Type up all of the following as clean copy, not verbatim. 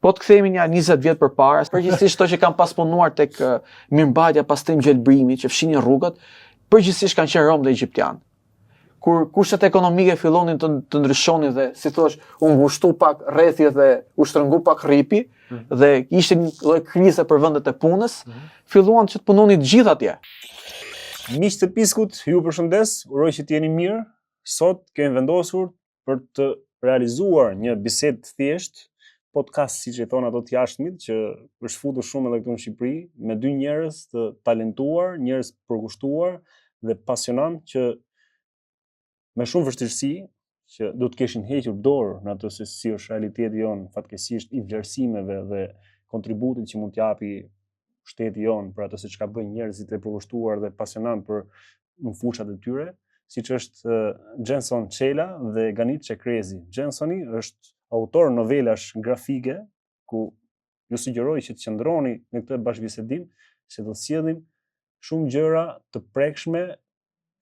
Po të kthehemi një 20 vjet përpara, përgjithsisht ato që kanë pas punuar tek mirëmbajtja, pastrim gjelbrimi, që fshinin rrugët, përgjithsisht kanë qenë rom dhe egjiptian. Kur kushtet ekonomike fillonin të ndryshonin dhe, si thosh, u ngushtu pak rrethi dhe u shtrëngu pak rripi, dhe ishte një lloj krize për vendet e punës, filluan që të punonin të gjithë atje. Miq të Piskut, ju përshëndes, uroj që të jeni mirë. Sot kemi vendosur për të realizuar një bisedë thjesht, podcast siç e thon ato të jashtëmit, që është futur shumë edhe këtu në Shqipëri, me dy njerëz të talentuar, njerëz përkushtuar dhe pasionant që me shumë vështirësi që do të kishin hequr dorë në ato se si është realiteti jon fatkeqësisht i vlerësimeve dhe kontributit që mund t'japi shteti jon për ato se çka bëjnë njerëzit e përkushtuar dhe pasionant për në fushat e tyre, siç është Jenson Çela dhe Ganit Çekrezi. Jensoni është autor novelash grafike, ku ju sugjeroj që të qëndroni në këtë bashkëbisedim, se do të sjellim shumë gjëra të prekshme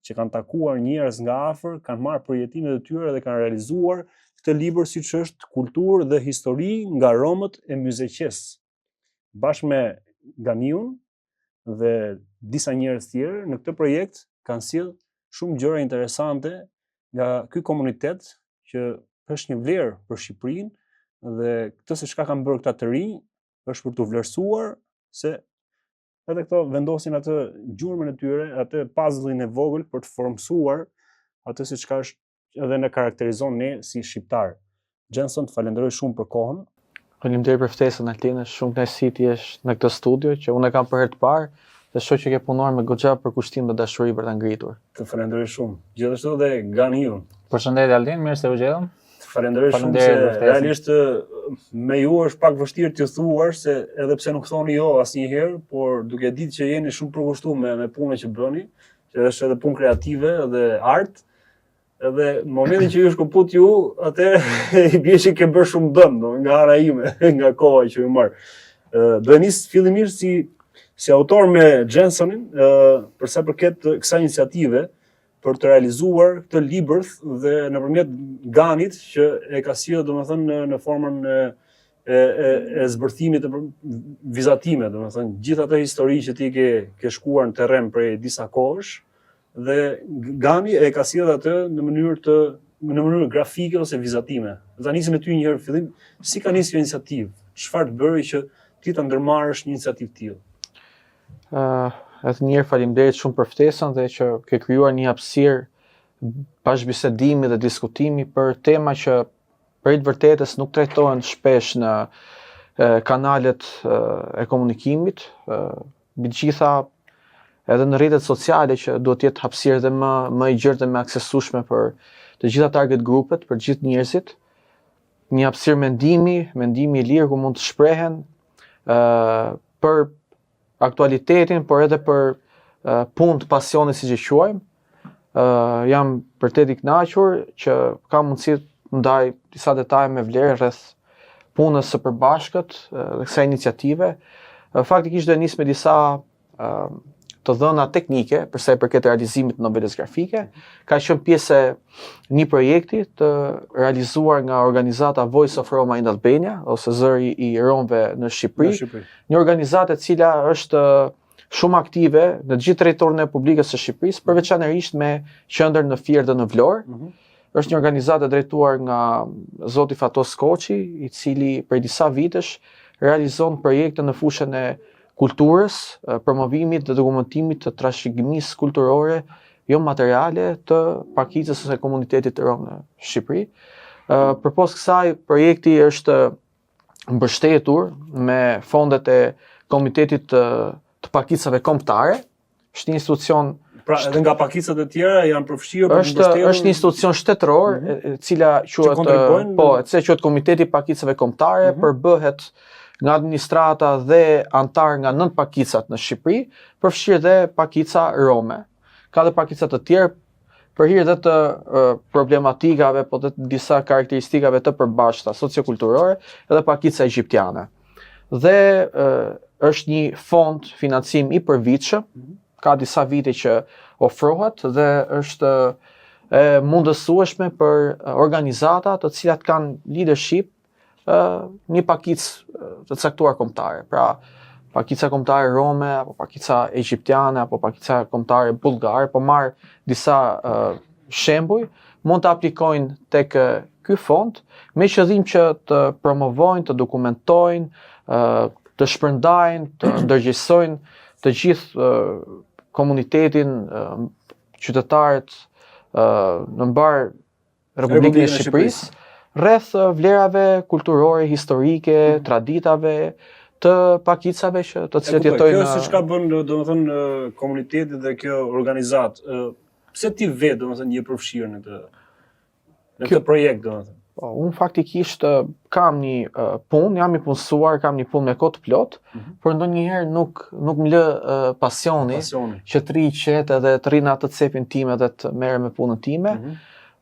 që kanë takuar njerëz nga afër, kanë marrë përjetimet e tyre dhe kanë realizuar këtë libër siç është Kulturë dhe histori nga Romët e Myzeqes. Bashkë me Ganiun dhe disa njerëz tjerë në këtë projekt kanë sjell shumë gjëra interesante nga ky komunitet që është një vlerë për Shqipërinë dhe këtë se çka kanë bërë këta të rinj është për të vlerësuar se edhe këto vendosin atë gjurmën e tyre, atë puzzle-in e vogël për të formsuar atë se çka është edhe ne karakterizon ne si shqiptar. Jenson, të falenderoj shumë për kohën. Faleminderit për ftesën Altine, shumë kënaqësi të jesh në këtë studio që unë e kam për herë të parë dhe shoh që ke punuar me goxha për kushtim dhe dashuri për ta ngritur. Të falenderoj shumë. Gjithashtu dhe Ganiu. Përshëndetje Altin, mirë se u gjellëm. Falenderoj shumë se realisht me ju është pak vështirë t'ju thuar se edhe pse nuk thoni jo asnjëherë, por duke ditë që jeni shumë përkushtuar me punën që bëni, që është edhe punë kreative dhe art, edhe në momentin që ju shkëput ju, atëherë i bie që ke bërë shumë dëm, nga ana ime, nga koha që ju marr. Do e nis fillimisht si autor me Jensonin, për sa përket kësaj iniciative, për të realizuar këtë libër dhe nëpërmjet Ganit që e ka sjellë domethënë në formën e zbërthimit të vizatime, domethënë gjithë ato histori që ti ke shkuar në terren prej disa kohësh dhe Gani e ka sjellë atë në mënyrë grafike ose vizatime. Ta nisim me ty një herë fillim, si ka nisur kjo iniciativë? Çfarë të bëri që ti ta ndërmarrësh një iniciativë tillë? Edhe njërë faleminderit shumë për ftesën dhe që ke krijuar një hapësirë bashkëbisedimi dhe diskutimi për tema që për të vërtetës nuk trajtohen shpesh në kanalet e komunikimit, mbi gjitha edhe në rrjetet sociale që duhet të jetë hapësirë dhe më i gjerë dhe më aksesueshme për të gjitha target grupet, për gjithë njerëzit, një hapësirë mendimi i lirë ku mund të shprehen për aktualitetin, por edhe për punë të pasionit siç e quajmë. Jam vërtet i kënaqur që kam mundësi të ndaj disa detaje me vlerë rreth punës së përbashkët dhe kësaj iniciative. Faktikisht do nis me disa të dhëna teknike për sa i përket realizimit të novelës grafike. Ka qenë pjesë e një projekti të realizuar nga organizata Voice of Roma in Albania, ose Zëri i Romëve në Shqipëri. Një organizatë e cila është shumë aktive në të gjithë territorin e Republikës së Shqipërisë, përveçanërisht me qendër në Fier dhe në Vlorë. Është një organizatë drejtuar nga zoti Fatos Koçi, i cili prej disa vitesh realizon projekte në fushën e kulturës, promovimit dhe dokumentimit të trashëgimisë kulturore jo materiale të pakicës ose komunitetit rom në Shqipëri. Përpos kësaj, projekti është mbështetur me fondet e Komitetit të Pakicave Kombëtare. Është një institucion. Pra edhe nga pakicat e tjera janë përfshirë për mbështetjen. Është një institucion shtetëror, e cila quhet Komiteti i Pakicave Kombëtare, përbëhet nga administrata dhe antar nga 9 pakicat në Shqipëri, përfshirë dhe pakica rome. Ka dhe pakicat të tjerë për hir dhe të problematikave, po të disa karakteristikave të përbashkëta sociokulturore, edhe pakica egjiptiane. Dhe është një fond financim i përvitshëm, ka disa vite që ofrohet dhe është e mundësueshme për organizata të cilat kanë leadership një pakicë të caktuar kombëtare. Pra, pakica kombëtare rome, apo pakica egjiptiane, apo pakica kombëtare bullgare, po marr disa shembuj, mund të aplikojnë tek ky fond me qëllim që të promovojnë, të dokumentojnë, të shpërndajnë, të ndërgjegjësojnë të gjithë komunitetin, qytetarët në mbar Republikën e Shqipërisë, rreth vlerave kulturore, historike, traditave, të pakicave që të cilët jetojnë. Kjo si çka bën domethënë komuniteti dhe kjo organizatë. Pse ti vetë domethënë je përfshirë në këtë projekt domethënë? Po, unë faktikisht kam një punë, jam i punësuar, kam një punë me kohë të plot, por ndonjëherë nuk më lë pasioni që të rri qetë edhe të rri në atë cepin time dhe të merrem me punën time.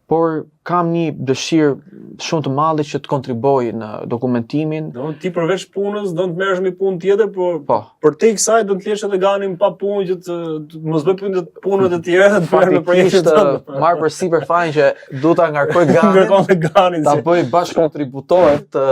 Por kam një dëshirë shumë të madhe që të kontriboj në dokumentimin. Do ti përveç punës do të merresh me punë tjetër, por po, për te kësaj do të lësh edhe ganin pa punë që të mos bëj punët e tjera, të merrem me projektet tënde. Marr për sipër fajin që duhet ta ngarkoj ganin. Ta bëj bashkë kontributor të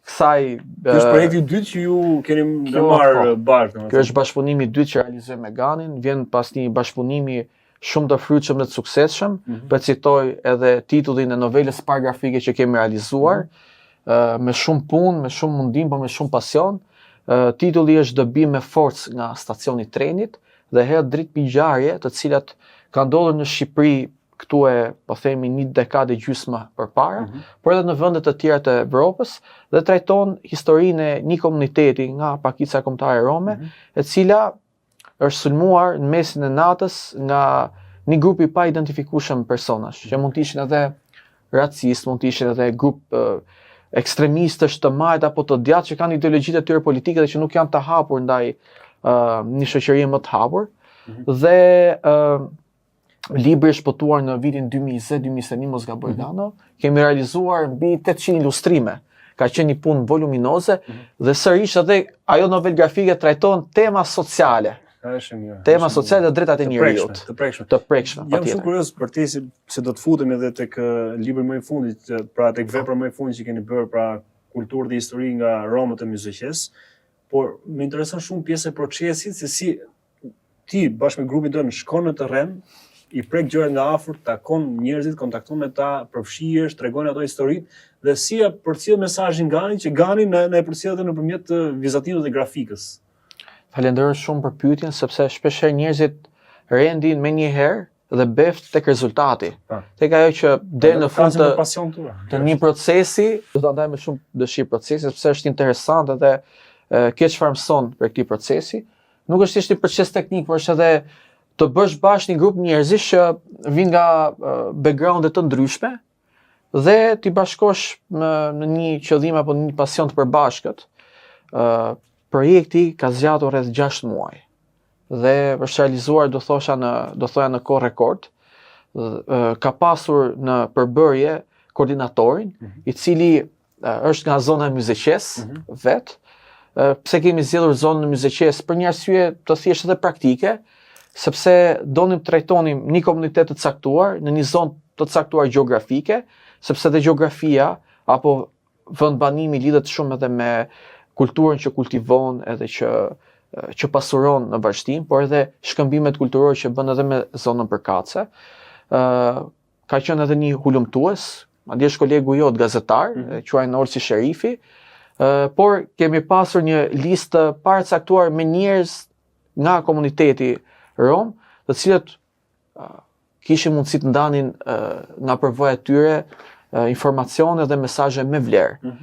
kësaj. Ky është projekti i dytë që ju keni marrë bashkë. Ky është bashkëpunimi i dytë që realizojmë me ganin, vjen pas një bashkëpunimi shumë të frytshëm dhe të suksesshëm, për citoj edhe titullin e novelës paragrafike që kemi realizuar, me shumë punë, me shumë mundim, por me shumë pasion. Titulli është Dobi me forcë nga stacioni i trenit dhe hedh dritë mbi ngjarje të cilat kanë ndodhur në Shqipëri këtu po themi një dekadë gjysmë përpara, por edhe në vende të tjera të Evropës dhe trajton historinë e një komuniteti nga pakica kombëtare rome, e cila është sulmuar në mesin e natës nga një grup i pa identifikueshëm personash, që mund të ishin edhe racist, mund të ishin edhe grup ekstremistësh të majt apo të djathtë që kanë ideologjitë e tyre politike dhe që nuk janë të hapur ndaj një shoqërie më të hapur. Dhe libri është botuar në vitin 2020-2021, mos gaboj Gano. Kemi realizuar mbi 800 ilustrime. Ka qenë një punë voluminoze dhe sërish edhe ajo novel grafike trajton tema sociale. Tema sociale dhe drejtat e njerëzit. Të prekshme. Jam shumë kurioz për te se do të futemi edhe tek libri më i fundit, pra tek vepra më e fundit që keni bërë, pra kulturë dhe histori nga Romët e Myzoqes, por më intereson shumë pjesa e procesit, se si ti bashkë me grupin tënd shkon në terren, i prek gjërat nga afër, takon njerëzit, kontakton me ta, përfshihesh, tregon ato historitë dhe si e përcjell mesazhin Gani, që Gani na e përcjell edhe nëpërmjet vizatimit dhe grafikës. Falenderoj shumë për pyetjen, sepse shpeshherë njerëzit rendin me një herë dhe beft tek rezultati. Tek ajo që deri në fund të një procesi, do ta ndaj me shumë dëshirë procesin, sepse është interesant edhe ke çfarë mëson për këtë procesi. Nuk është thjesht një proces teknik, por është edhe të bësh bashkë një grup njerëzish që vijnë nga backgrounde të ndryshme dhe ti bashkosh në një qëllim apo një pasion të përbashkët. Projekti ka zgjatur rreth 6 muaj dhe është realizuar do thoja në kohë rekord. Ka pasur në përbërje koordinatorin, i cili është nga zona e Myzoqes vet. Pse kemi zgjedhur zonën e Myzoqes? Për një arsye të thjeshtë dhe praktike, sepse donim të trajtonim një komunitet të caktuar në një zonë të caktuar gjeografike, sepse dhe gjeografia apo vendbanimi lidhet shumë edhe me kulturën që kultivon edhe që pasuron në vazhdim, por edhe shkëmbimet kulturore që bën edhe me zonën përkatëse. Ka qenë edhe një hulumtues, madje është kolegu jot gazetar, quajnë Olsi Sherifi, por kemi pasur një listë paracaktuar me njerëz nga komuniteti rom, të cilët kishin mundësi të ndanin nga përvoja e tyre informacione dhe mesazhe me vlerë.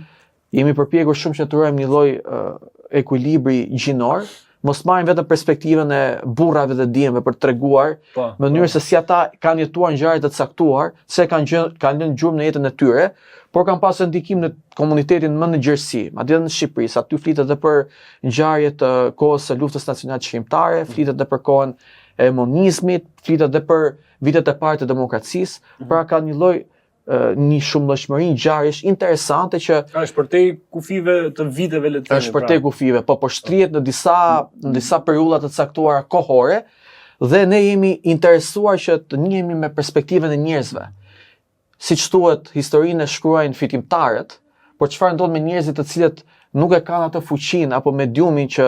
Jemi përpjekur shumë që të ruajmë një lloj ekuilibri gjinor, mos marrim vetëm perspektivën e burrave dhe djemve për të treguar në mënyrë se si ata kanë jetuar ngjarje të caktuar, se kanë lënë gjurmë në jetën e tyre, por kanë pasur ndikim në komunitetin më në gjerësi, madje në Shqipëri, sa aty flitet edhe për ngjarje të kohës së luftës nacionale shqiptare, flitet edhe për kohën e monizmit, flitet edhe për vitet e parë të demokracisë, pra ka një lloj një shumëllëshmëri ngjarjesh interesante që është për te kufive të viteve le të themi. Është për te kufive, po shtrihet në disa periudha të caktuara kohore dhe ne jemi interesuar që të njihemi me perspektivën e njerëzve. Siç thuhet, historinë e shkruajnë fitimtarët, por çfarë ndodh me njerëzit të cilët nuk e kanë atë fuqinë apo mediumin që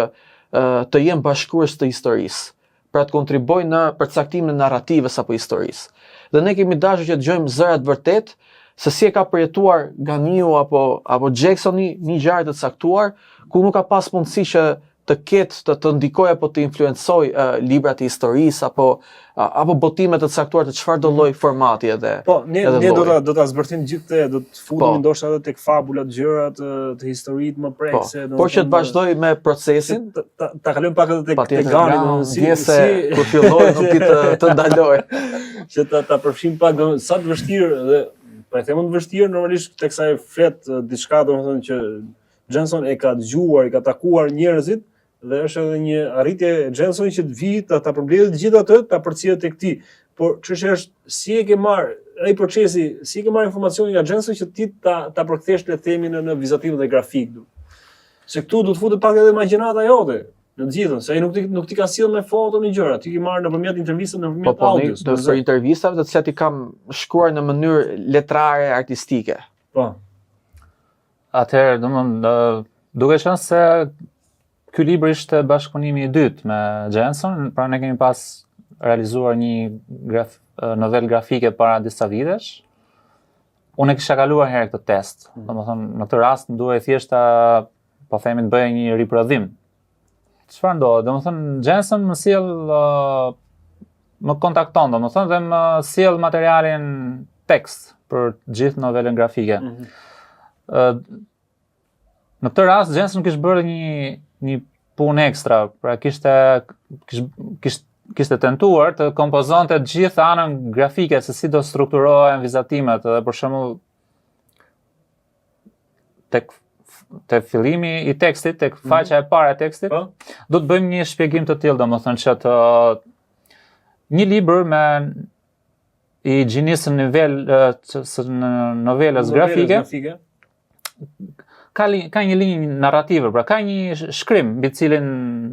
të jenë bashkërues të historisë, pra të kontribojnë në përcaktimin e narrativës apo historisë. Dhe ne kemi dashur që të dëgjojmë zërat vërtet se si e ka përjetuar Ganiu apo Jacksoni një ngjarje të caktuar ku nuk ka pas mundësi që të ketë të ndikoj apo të influencoj librat e historisë apo botime të caktuar të çfarë do lloj formati edhe. Po, ne do ta zbërthim gjithë do të futemi ndoshta edhe tek fabulat, gjërat të historisë më prekse. Por që të vazhdoj me procesin, ta kalojmë pak edhe tek Gani, si kur filloi nuk di të ndaloj. Që ta përfshim pak sa të vështirë dhe për them të vështirë normalisht tek sa e flet diçka domethënë që Jenson e ka dëgjuar, i ka takuar njerëzit dhe është edhe një arritje e Jensonit që të vi ta përmbledhë të gjithë atë, ta përcjellë tek ti. Por çështja është si e ke marr ai procesi, si e ke marr informacionin nga Jenson që ti ta përkthesh le të themi në vizativ dhe grafik. Se këtu do të futet pak edhe imagjinata jote në të gjithën, se ai nuk ti ka sjell me foto në gjëra, ti ke marr nëpërmjet intervistave, nëpërmjet audios. Po, për intervistave të cilat i kam shkruar në mënyrë letrare artistike. Po. Atëherë, domthonë, duke qenë se ky libër ishte bashkëpunimi i dytë me Jenson, pra ne kemi pas realizuar një novel grafike para disa vitesh. Unë e kisha kaluar herë këtë test. Domethënë, në këtë rast më duhej thjesht po themi të bëja një riprodhim. Çfarë ndodhi? Domethënë, Jenson më sjell më kontakton, domethënë, dhe më sjell materialin tekst për gjithë novelën grafike. Në këtë rast Jenson kishte bërë një punë ekstra, pra kishte tentuar të kompozonte të gjithë anën grafike se si do strukturohen vizatimet, edhe për shembull tek fillimi i tekstit, tek faqja e parë e tekstit, do të bëjmë një shpjegim të tillë, domethënë që një libër me i gjinisë në novelës grafike ka një linjë narrative, pra ka një shkrim mbi të cilin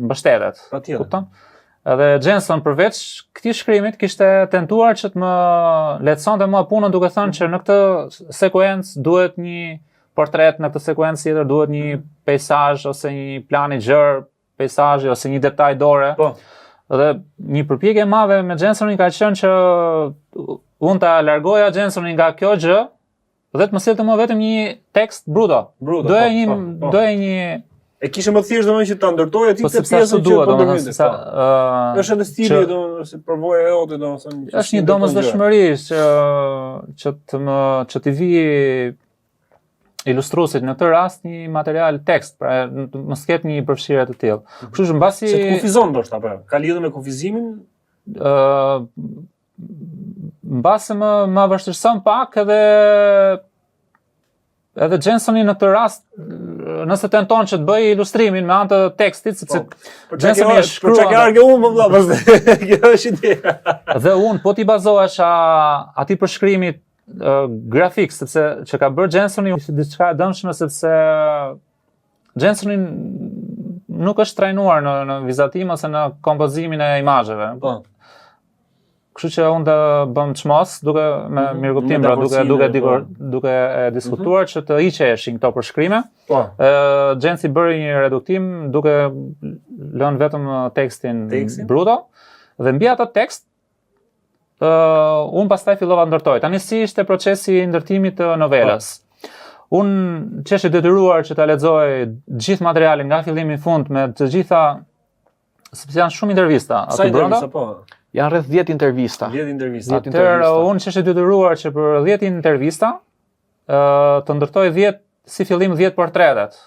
mbështetet. Kupton? Edhe Jenson përveç këtij shkrimit kishte tentuar që të më lehtësonte më punën duke thënë që në këtë sekuencë duhet një portret, në këtë sekuencë tjetër duhet një peizazh ose një plan i gjerë peizazhi ose një detaj dore. Po. Dhe një përpjekje e madhe me Jensonin ka qenë që unë ta largoja Jensonin nga kjo gjë dhe të më sillte më vetëm një tekst bruto. Doja një e kishe më thjesht domethënë që ta ndërtoja ti këtë pjesën që po ndërhyjë. Është edhe stili domethënë përvoja e jote domethënë. Është një domosdoshmëri që të vi ilustruesit në këtë rast një material tekst, pra mos ketë një përfshirje të tillë. Kështu që mbasi se të kufizon ndoshta apo ka lidhje me kufizimin? Mbasi më vështirëson pak edhe Jensoni në këtë rast, nëse tenton që të bëj ilustrimin me anë të tekstit, sepse Jensoni e shkruan. Për çka argë unë më vëlla, kjo është ideja. Dhe unë po t'i bazohesh atij përshkrimit grafik, sepse që ka bërë Jensoni është diçka e dëmshme, sepse Jensoni nuk është trajnuar në vizatim ose në kompozimin e imazheve. Po. Kështu që unë të bëm çmos duke me mirëkuptim, duke diskutuar që të hiqeshin këto përshkrime. Po. Jensi bëri një reduktim duke lënë vetëm tekstin bruto dhe mbi atë tekst unë pastaj fillova ndërtoj. Tani si ishte procesi i ndërtimit të novelës. Unë qeshë detyruar që ta lexoj gjithë materialin nga fillimi në fund me të gjitha, sepse janë shumë intervista. Sa intervista po? Janë rreth 10 intervista. 10 intervista. Atëherë unë qeshë detyruar që për 10 intervista të ndërtoj 10 si fillim 10 portretet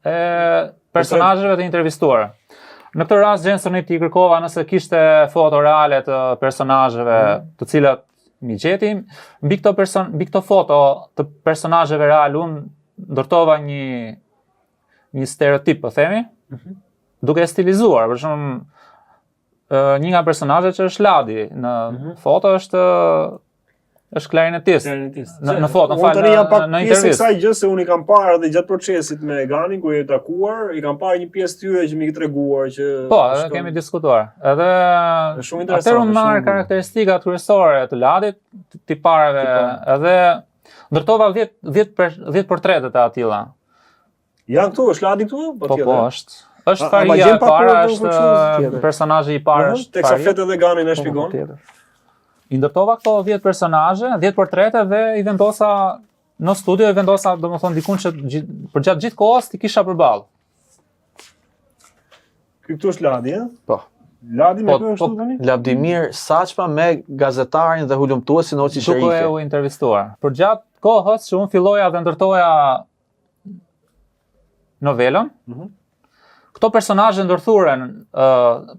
e personazheve të intervistuara. Në këtë rast Jensoni i kërkova nëse kishte foto reale të personazheve të cilat mi gjeti. Mbi këto foto të personazheve real unë ndërtova një stereotip, po themi, duke stilizuar. Për shembull, një nga personazhet që është Ladi në foto është klarinetist. Në foto, në intervistë. Kësaj gjë se unë i kam parë edhe gjatë procesit me Ganin ku i takuar, i kam parë një pjesë tyre që më i treguar që po, kemi diskutuar. Edhe atëherë unë marr karakteristikat kryesore të Ladit, tipareve, edhe ndërtova 10 portrete të atilla. Janë këtu, është Ladi këtu? Po, është. Është ma Faria gjen e pak para, për është tjetër. personazhi i parë është Teksa Faria. Fete dhe Gani na shpjegon. Tjetër. I ndërtova këto 10 personazhe, 10 portrete dhe i vendosa në studio, i vendosa domethënë dikun që përgjatë gjithë kohës ti kisha përballë. Këtu është Ladi, ë? Po. Ladi me Po, kë është këtu tani? Lavdimir Saçma me gazetarin dhe hulumtuesin Oçi Duke Sherifi. u intervistuar. Përgjatë kohës që unë filloja dhe ndërtoja novelën, këto personazhe ndërthuren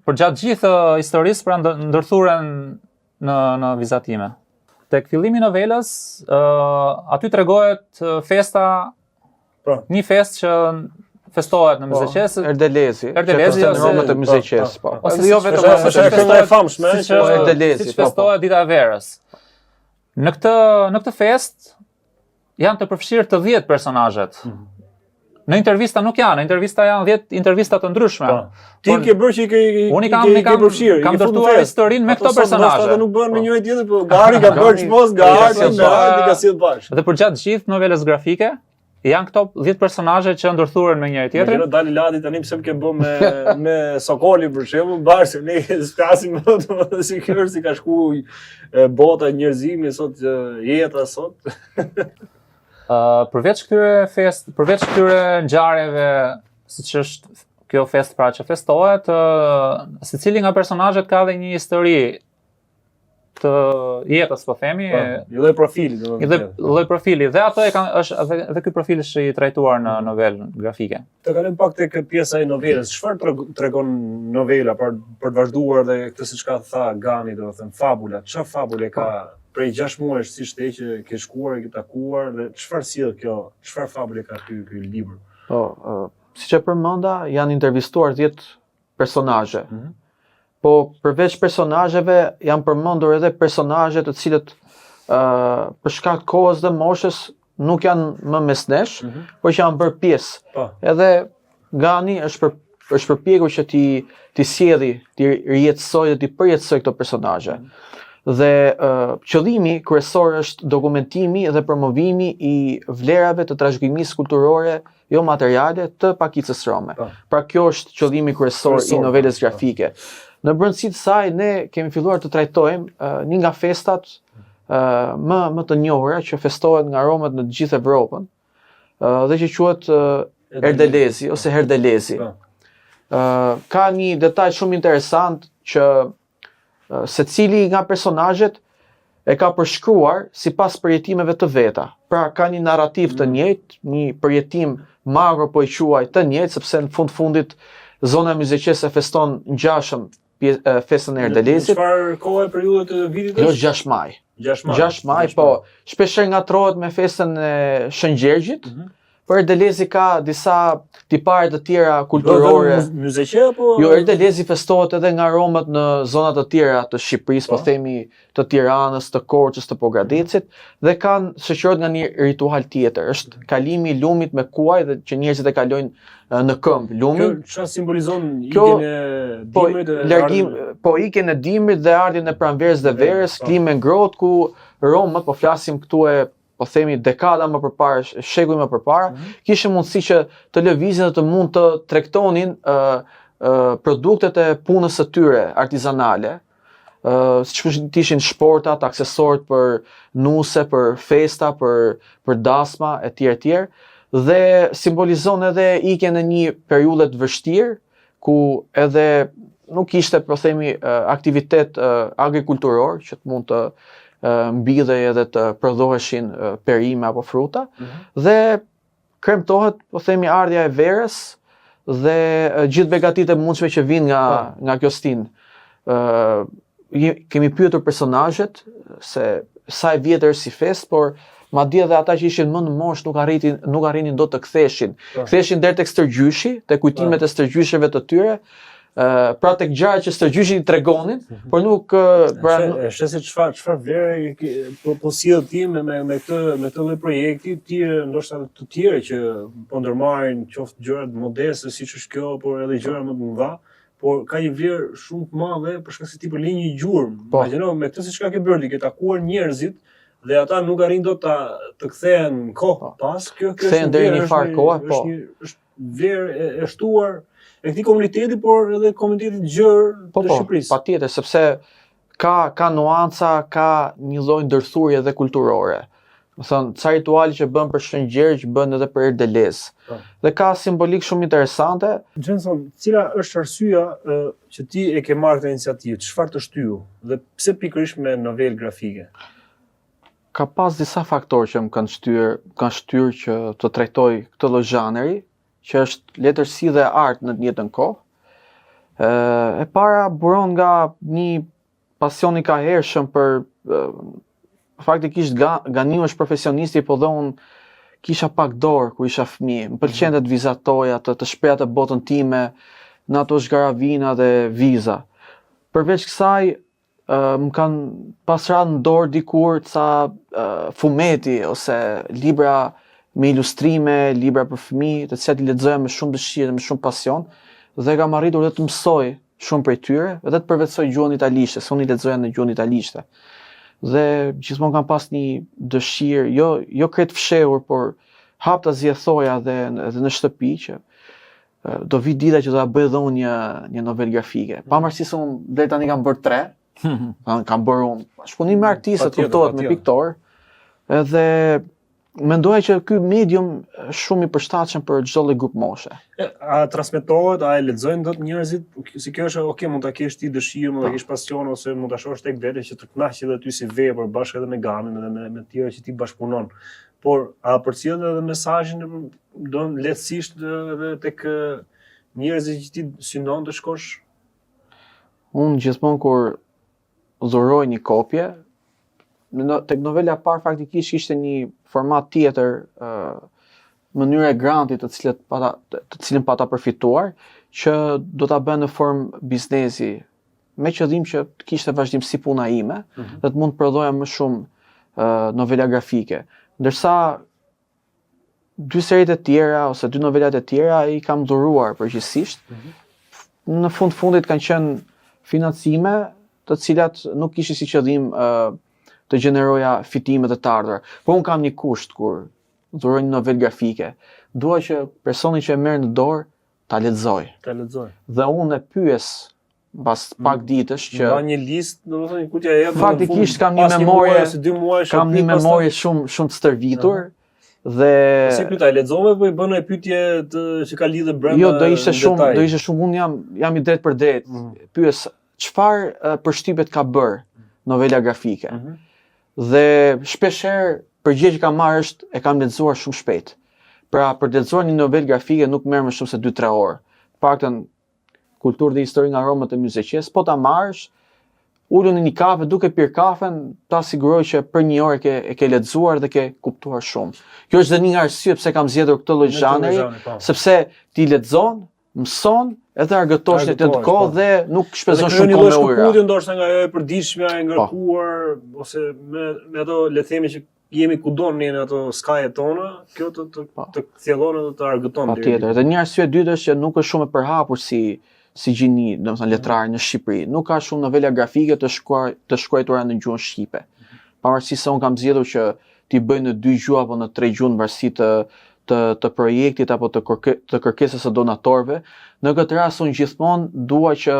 përgjatë gjithë historisë, pra ndërthuren në vizatime. Tek fillimi i novelës, aty tregohet festa, Po. një festë që festohet në Myzeqes. Erdelezi. Erdelezi që ose- në Romët e Myzeqes, po. Ose Edhe jo siç vetëm festohet- ose Është kënga e famshme, siç që është Erdelezi, siç po, po. festohet dita e verës. Në këtë festë janë të përfshirë të 10 personazhet. Në intervista nuk janë, në intervista janë 10 intervista të ndryshme. Po. Ti ke bërë që i ke Unë i ke përfshirë, kam i ke futur ndërtuar fest. historinë me Ato këto sot ndoshta personazhe. edhe nuk bën me njëri tjetër, po Gari ka bërë Gari- çmos, Ja, Gari, si Gari ka sjell bashkë. Dhe përgjatë gjithë novelës grafike, janë këto 10 personazhe që ndërthuren me njëri tjetrin. Imagjino dali Ladi tani pse më ke bë me Sokoli për shembull, bashkë ne flasim domethënë si kjo si ka shku bota e njerëzimit sot, jeta sot. Përveç këtyre ngjarjeve, siç është kjo festë pra që festohet, secili nga personazhet ka dhe një histori të jetës, po themi, I lloj profili i domethënë. lloj profili, dhe ato dhe ky profil është i trajtuar në novelën grafike. Të kalojmë pak tek pjesa e novelës. Çfarë tregon novela për të vazhduar dhe këtë siç ka tha Gani, domethënë fabula. Çfarë fabule ka prej 6 muajsh si shte që ke shkuar, ke takuar dhe çfarë sjell kjo? Çfarë fabule ka ky libër? Po, siç e përmenda, janë intervistuar 10 personazhe. Po përveç personazheve janë përmendur edhe personazhe të cilët për shkak të kohës dhe moshës nuk janë më mes nesh, por që janë bërë pjesë. Po. Edhe Gani është përpjekur që ti sjellë, ti rijetësoj dhe ti përjetësoj këto personazhe. Dhe qëllimi kryesor është dokumentimi dhe promovimi i vlerave të trashëgimisë kulturore jo materiale të pakicës rome. Pra kjo është qëllimi kryesor i novelës grafike. Në brendësi të saj ne kemi filluar të trajtojmë një nga festat më të njohura që festohet nga Romët në të gjithë Evropën, dhe që quhet Erdelezi ose Herdelezi. Ka një detaj shumë interesant që secili nga personazhet e ka përshkruar sipas përjetimeve të veta. Pra ka një narrativ të njëjtë, një përjetim magro po i quaj të njëjtë, sepse në fundit zona e Myzeqes e feston ngjashëm festën e Erdelezit. Çfarë kohë periudhë të vitit Jo, është? 6 maj. 6 maj. Po, shpeshherë ngatrohet me festën e Shëngjergjit, por Erdelezi ka disa tipare të tjera kulturore. Myzeqe apo? Jo, Erdelezi festohet edhe nga Romët në zonat të tjera të Shqipërisë, po themi të Tiranës, të Korçës, të Pogradecit, dhe kanë shoqërohet nga një ritual tjetër. Është kalimi i lumit me kuaj dhe që njerëzit e kalojnë në këmbë lumin. Kjo çfarë simbolizon ikjen e dimrit e largim, po ikjen e dimrit dhe ardhjen e pranverës dhe verës, klimën ngrohtë ku Romët, po flasim këtu po themi dekada më përpara, shekuj më përpara, kishin mundësi që të lëvizin dhe të mund të tregtonin produktet e punës së tyre artizanale, siç ishin shportat, aksesorët për nuse, për festa, për dasma etj. Dhe simbolizon edhe ikjen e një periudhe të vështirë, ku edhe nuk ishte, po themi, aktivitet agrikulturor që të mund të mbidhej edhe të prodhoheshin perime apo fruta, dhe kremtohet, po themi, ardhja e verës dhe gjithë begatitë e mundshme që vijnë nga kjo stinë. Kemi pyetur personazhet se sa e vjetër si fest, por madje edhe ata që ishin më në moshë nuk arrinin dot të ktheshin. Ktheshin deri tek stërgjyshi, tek kujtimet e stërgjysheve të tyre, pra tek gjërat që stërgjyshi i tregonin, por nuk Është se çfarë vlerë po sjell ti me këtë lloj projekti, ndoshta të tjerë që po ndërmarrin qoftë gjëra modeste siç është kjo, por edhe gjëra më të mëdha, por ka një vlerë shumë të madhe për shkak se ti po lë një gjurmë. Imagjino me këtë siç ka ke bërë ti, ke takuar njerëzit dhe ata nuk arrin dot të kthehen në kohë pas. Kjo Kthehen deri në një farë kohe, po. Është vlerë e shtuar e këtij komuniteti, por edhe komunitetit gjerë të Shqipërisë. Patjetër, sepse ka nuanca, ka një lloj ndërthurje edhe kulturore. Më thënë, ca rituali që bën për Shëngjergj bën edhe për Erdelez. Dhe ka simbolik shumë interesante. Gjenson, cila është arsyeja që ti e ke marrë këtë iniciativë? Çfarë të shtyu dhe pse pikërisht me novelë grafike? Ka pas disa faktorë që më kanë shtyr që të trajtoj këtë lloj zhanri, që është letërsi dhe art në të njëjtën kohë. E para buron nga një pasion i kahershëm për faktikisht Ganiu është profesionisti, po dhe unë kisha pak dorë kur isha fëmijë. Më pëlqente të vizatoja, të shpreha të botën time në ato zgaravina dhe viza. Përveç kësaj, më kanë pasur në dorë dikur ca fumeti ose libra me ilustrime, libra për fëmijë, të cilat i lexoja me shumë dëshirë dhe me shumë pasion, dhe kam arritur dhe të mësoj shumë prej tyre dhe të përvetsoj gjuhën italishte, se unë i lexoja në gjuhën italishte. Dhe gjithmonë kam pas një dëshirë, jo krejt fshehur, por hap ta zgjedhoja edhe në shtëpi që do vi dita që do ta bëj edhe unë një novelë grafike. Pavarësisht se unë deri tani kam bërë 3, kam bërë unë shpunim me artistët, kuptohet, me piktor, edhe mendoja që ky medium është shumë i përshtatshëm për çdo lloj grup moshe. A transmetohet, a e lexojnë dot njerëzit? Si kjo është, okay, mund ta kesh ti dëshirë, mund ta kesh pasion ose mund ta shohësh tek vete që të kënaqësh edhe ty si vepër bashkë edhe me Gamin edhe me të tjerë që ti bashkëpunon. Por a përcjell edhe mesazhin don lehtësisht edhe tek njerëzit që ti synon të shkosh? Unë gjithmonë kur dhuroj një kopje, tek novela e parë faktikisht ishte një format tjetër, mënyra e grantit të cilën pata përfituar, që do ta bën në formë biznesi, me qëllim që të kishte vazhdimsi puna ime dhe të mund të prodhoja më shumë novela grafike. Ndërsa 2 seritë e tjera ose 2 novelat e tjera i kam dhuruar përgjithsisht. Në fundit kanë qenë financime të cilat nuk kishin si qëllim të gjeneroja fitime të ardhur. Po unë kam një kusht kur dhuroj një novelë grafike. Dua që personi që e merr në dorë ta lexoj. Dhe unë e pyes mbas pak ditësh që ka një listë, domethënë ku t'ja jep. Faktikisht kam një memorie shumë të stërvitur dhe si pyeta, e lexove apo i bën një pyetje që ka lidhje brenda? Jo, do ishte shumë, unë jam i drejt për drejt. Pyes çfarë përshtypje ka bër novela grafike. Dhe shpeshherë përgjigjja që kam marrë është e kam lexuar shumë shpejt. Pra për të lexuar një novelë grafike nuk merr më shumë se 2-3 orë. Paktën kulturë dhe histori nga Roma të Myzeqes, po ta marrësh, ulun në një kafe, duke pirë kafen, ta siguroj që për 1 orë e ke lexuar dhe ke kuptuar shumë. Kjo është dhe një arsye pse kam zgjedhur këtë lloj zhanri, sepse ti lexon, mëson, edhe argëtosh në të kohë dhe nuk shpenzon shumë kohë me ujëra. Një shkëputje ndoshta nga ajo e përditshme, e ngarkuar, ose me ato le të themi që jemi kudo në ato skajet tona, kjo të thjellon edhe të argëton. Patjetër. Dhe një arsye dytë është që nuk është shumë e përhapur si gjini, domethënë letrar në Shqipëri. Nuk ka shumë novela grafike të shkruara në gjuhën shqipe. Pavarësisht se unë kam zgjedhur që t'i bëj në 2 gjuha apo në 3 gjuhë varësi të projektit apo të kërkesës së donatorëve. Në këtë rast unë gjithmonë dua që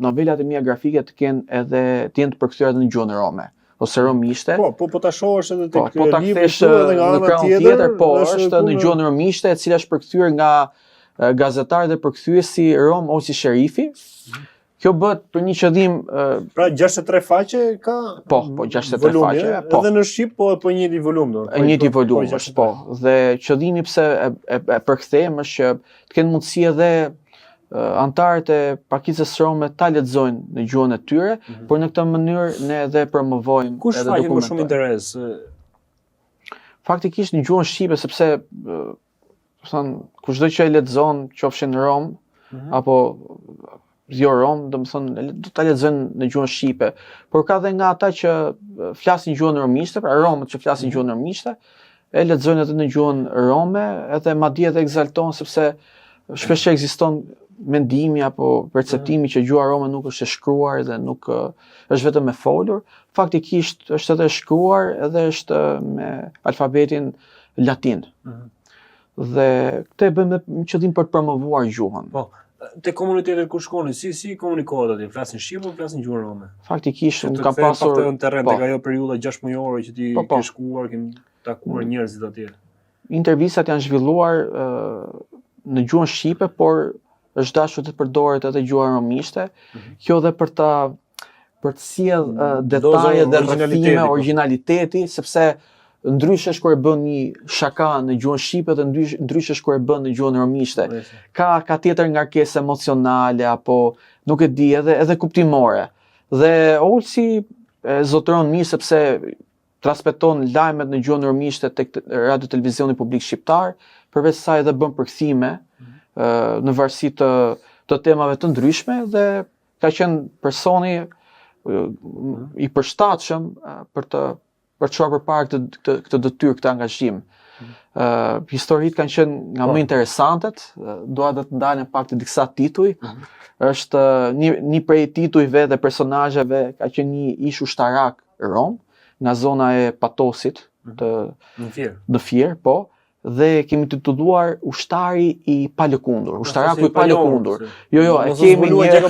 novelat e mia grafike të kenë edhe të jenë të përkthyer në gjuhën rome ose romishte. Po ta shohësh edhe tek po ta kthesh në krahun tjetër, po është në gjuhën romishte, e cila është përkthyer nga gazetari dhe përkthyesi Rom Osi Sherifi. Kjo bëhet për një qëllim. Pra 63 faqe ka? Po 63 faqe. Po. Edhe në shqip, po njëjti volum do. Njëjti volum është, po. Dhe qëllimi pse e përkthejmë është që të kenë mundësi edhe antarët e pakicës rome ta lexojnë në gjuhën e tyre, por në këtë mënyrë ne edhe promovojmë edhe dokumentojmë. Kush faqet më shumë interes? Faktikisht në gjuhën shqipe, sepse kushdo që e lexon, qofshin në Rom apo jo Rom, domethënë do ta lexojnë në gjuhën shqipe, por ka dhe nga ata që flasin gjuhën romishte, pra romët që flasin gjuhën romishte, e lexojnë edhe në gjuhën rome, edhe madje edhe egzalton sepse shpesh ekziston mendimi apo perceptimi që gjuha rome nuk është e shkruar dhe nuk është vetëm e folur, faktikisht është edhe e shkruar edhe është me alfabetin latin. Dhe këtë e bëjmë me qëllim për të promovuar gjuhën. Po, te komunitetet ku shkoni, si komunikohet atje? Flasin shqip apo flasin gjuhën rome? Faktikisht unë kam pasur në terren tek ajo periudha 6 mujore që ti ke shkuar, ke takuar njerëzit atje. Intervistat janë zhvilluar në gjuhën shqipe, por është dashur të përdoret edhe gjuha romishte. Kjo dhe për të sjell detaje dhe rrëfime, originaliteti, sepse ndryshe është kur e bën një shaka në gjuhën shqipe dhe ndryshe është kur e bën në gjuhën romishte. Ka tjetër ngarkesë emocionale apo nuk e di edhe kuptimore. Dhe Olsi e zotëron mirë sepse transmeton lajmet në gjuhën romishte tek radio televizioni publik shqiptar, përveç saj edhe bën përkthime në varësi të temave të ndryshme dhe ka qenë personi i përshtatshëm për të çuar përpara këtë detyrë, këtë angazhim. Historitë kanë qenë nga më interesantet, dua të ndalen pak të disa tituj. Është një prej titujve dhe personazheve ka qenë një ish ushtarak rom nga zona e Patosit në Fier, po. Dhe kemi titulluar ushtari i palëkundur, ushtaraku i palëkundur. Jo, e kemi një.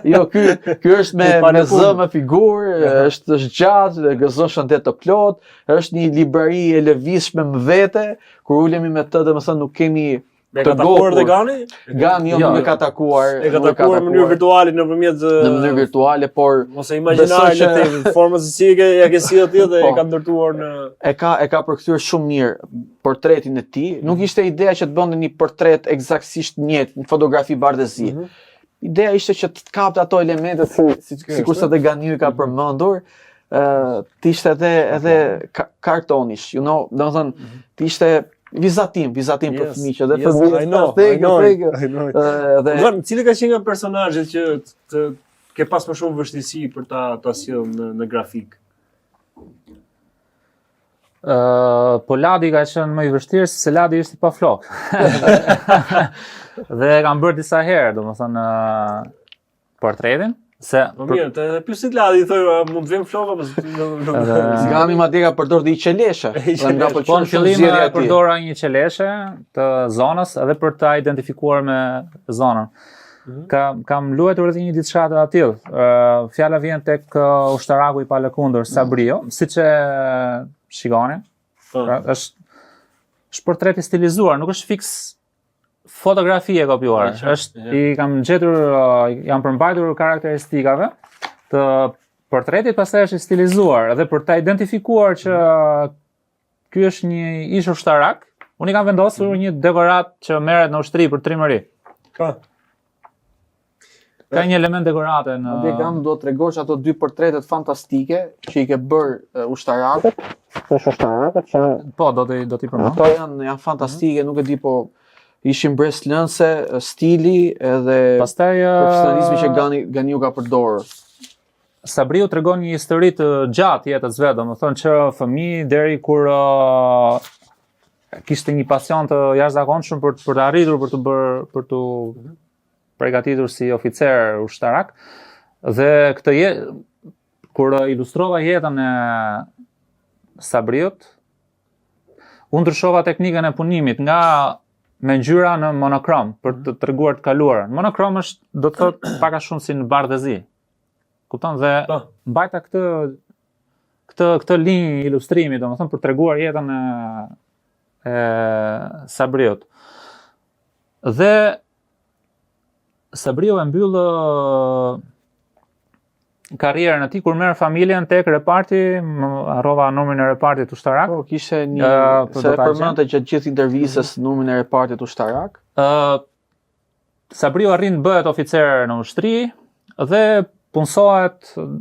Jo, ky është me zë me figurë, është gjatë, gëzon shëndet të plot, është një librari e lëvizshme më vete, kur ulemi me të, domethënë nuk kemi të takuar dhe Gani? Gani jo, nuk e ka takuar. E ka takuar në mënyrë virtuale nëpërmjet në mënyrë virtuale, por mos e imagjinoj në formën se si ja ke sjellë atje dhe e ka ndërtuar në e ka përkthyer shumë mirë portretin e tij. Nuk ishte ideja që të bënte një portret eksaktësisht njëjtë, një fotografi bardhëzi. Ideja ishte që të kapte ato elemente sikurse te Ganiu ka përmendur, të ishte edhe kartonish, domethënë të ishte vizatim për fëmijë dhe fëmijë. Dhe cili ka qenë nga personazhet që ke pas më shumë vështirësi për ta sjellë në grafik? Po Ladi ka qenë më i vështirë se Ladi ishte pa flok. Dhe kam bërë disa herë, domethënë portretin. Po mirë, të pyesit Ladi, thoj, mund të vim flok apo Gani madje ka përdor dhe i qeleshe. Po në fillim përdora një qeleshe të zonës edhe për ta identifikuar me zonën. Kam luajtur edhe një diçka të tillë. Fjala vjen tek ushtaraku i palëkundur Sabrio, siç e shikoni. Është portret i stilizuar, nuk është fiks fotografi e kopjuar. Jam përmbajtur karakteristikave të portretit, pastaj është i stilizuar edhe për ta identifikuar që ky është një ish ushtarak. Unë i kam vendosur një dekorat që merret në ushtri për trimëri. Ka një element dekorate në. Dhe do të tregosh ato dy portretet fantastike që i ke bërë ushtarakët. Ushtarakët që po do t'i përmend. Ato janë fantastike, nuk e di, po ishin breslënse, stili edhe pastaj profesionalizmi që Ganiu ka përdorur. Sabriu tregon një histori të gjatë jetës vet, domethënë që fëmijë deri kur kishte një pasion të jashtëzakonshëm për të arritur për të përgatitur si oficer ushtarak. Dhe kur ilustrova jetën e Sabriut, unë ndryshova teknikën e punimit nga me ngjyra në monokrom për të treguar të kaluarën. Monokrom është, do të thotë, pak a shumë si në bardhëzi. Kupton, dhe mbajta këtë linjë ilustrimi, domethënë për treguar jetën e Sabriut. Dhe Sabriu e mbyll karrierën e tij kur merr familjen tek reparti, harrova numrin e repartit ushtarak. Po, kishte një se përmendte gjatë gjithë intervistës numrin e repartit ushtarak. Sabriu arrin bëhet oficer në ushtri dhe punsohet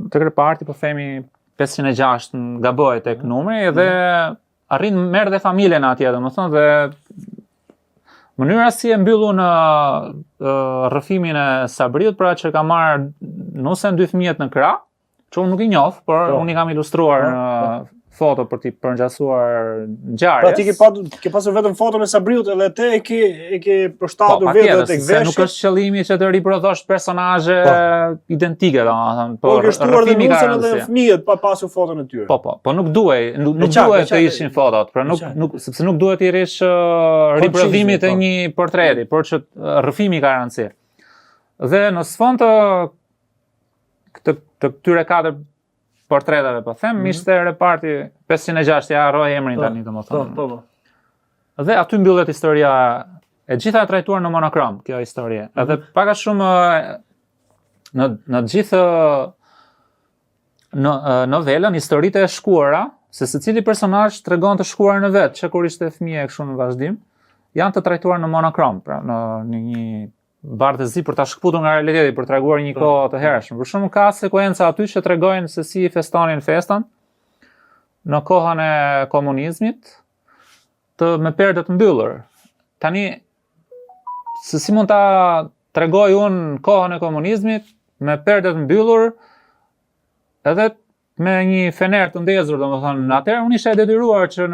tek reparti, po themi 506, gaboj tek numri, dhe arrin merr dhe familjen atje, domethënë, dhe mënyra si e mbyllu në rrëfimin e Sabriut, pra që ka marrë nusen 2 fëmijët në krah, që unë nuk i njoh, por unë i kam ilustruar në foto për t'i përngjasuar ngjarjes. Pra ti ke pasur vetëm foton e Sabriut edhe te e ke përshtatur vetë tek se veshja. nuk është qëllimi që të riprodhosh personazhe identike, domethënë, Po ke shtuar dhe rrëfimi ka nusën edhe rëndësi. fëmijët pa pasur foton e tyre. Po nuk duhet të ishin fotot, pra sepse nuk duhet i rish riprodhimit të një portreti, por që rrëfimi ka rëndësi. Dhe në sfond të këtyre 4 portretave, po them, ishte reparti 506, ja harroj emrin tani domethënë. Po. Dhe aty mbyllet historia e gjitha e trajtuar në monokrom, kjo histori. Edhe pak a shumë në gjithë novelën, historitë e shkuara, se secili personazh tregon të shkuar në vet, që kur ishte fëmijë kështu në vazhdim, janë të trajtuar në monokrom, pra në një bardhëzi për ta shkputur nga realiteti, për treguar një kohë të hershme. Për shembull, ka sekuenca aty që tregojnë se si festonin festën në kohën e komunizmit, me perde të mbyllur. Tani, se si mund ta tregoj unë kohën e komunizmit me perde të mbyllur, edhe me një fener të ndezur, domethënë, atëherë unë isha e detyruar që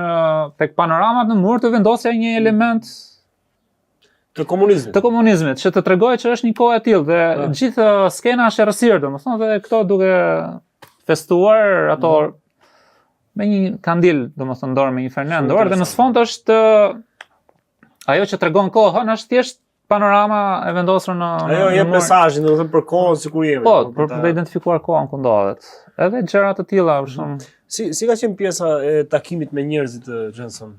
tek panoramat në mur të vendosja një element të komunizmit, që të tregoj që është një kohë e tillë dhe gjithë skena është e rësirë, domethënë, dhe këto duke festuar ato me një kandil, domethënë, dorë me një fener në dorë, dhe në sfond është ajo që tregon kohën është thjesht panorama e vendosur në ajo jep mesazhin, domethënë, për kohën sikur jemi. Po, për të identifikuar kohën ku ndodhet. Edhe gjëra të tilla, për shembull. Si ka qenë pjesa e takimit me njerëzit të Jensen?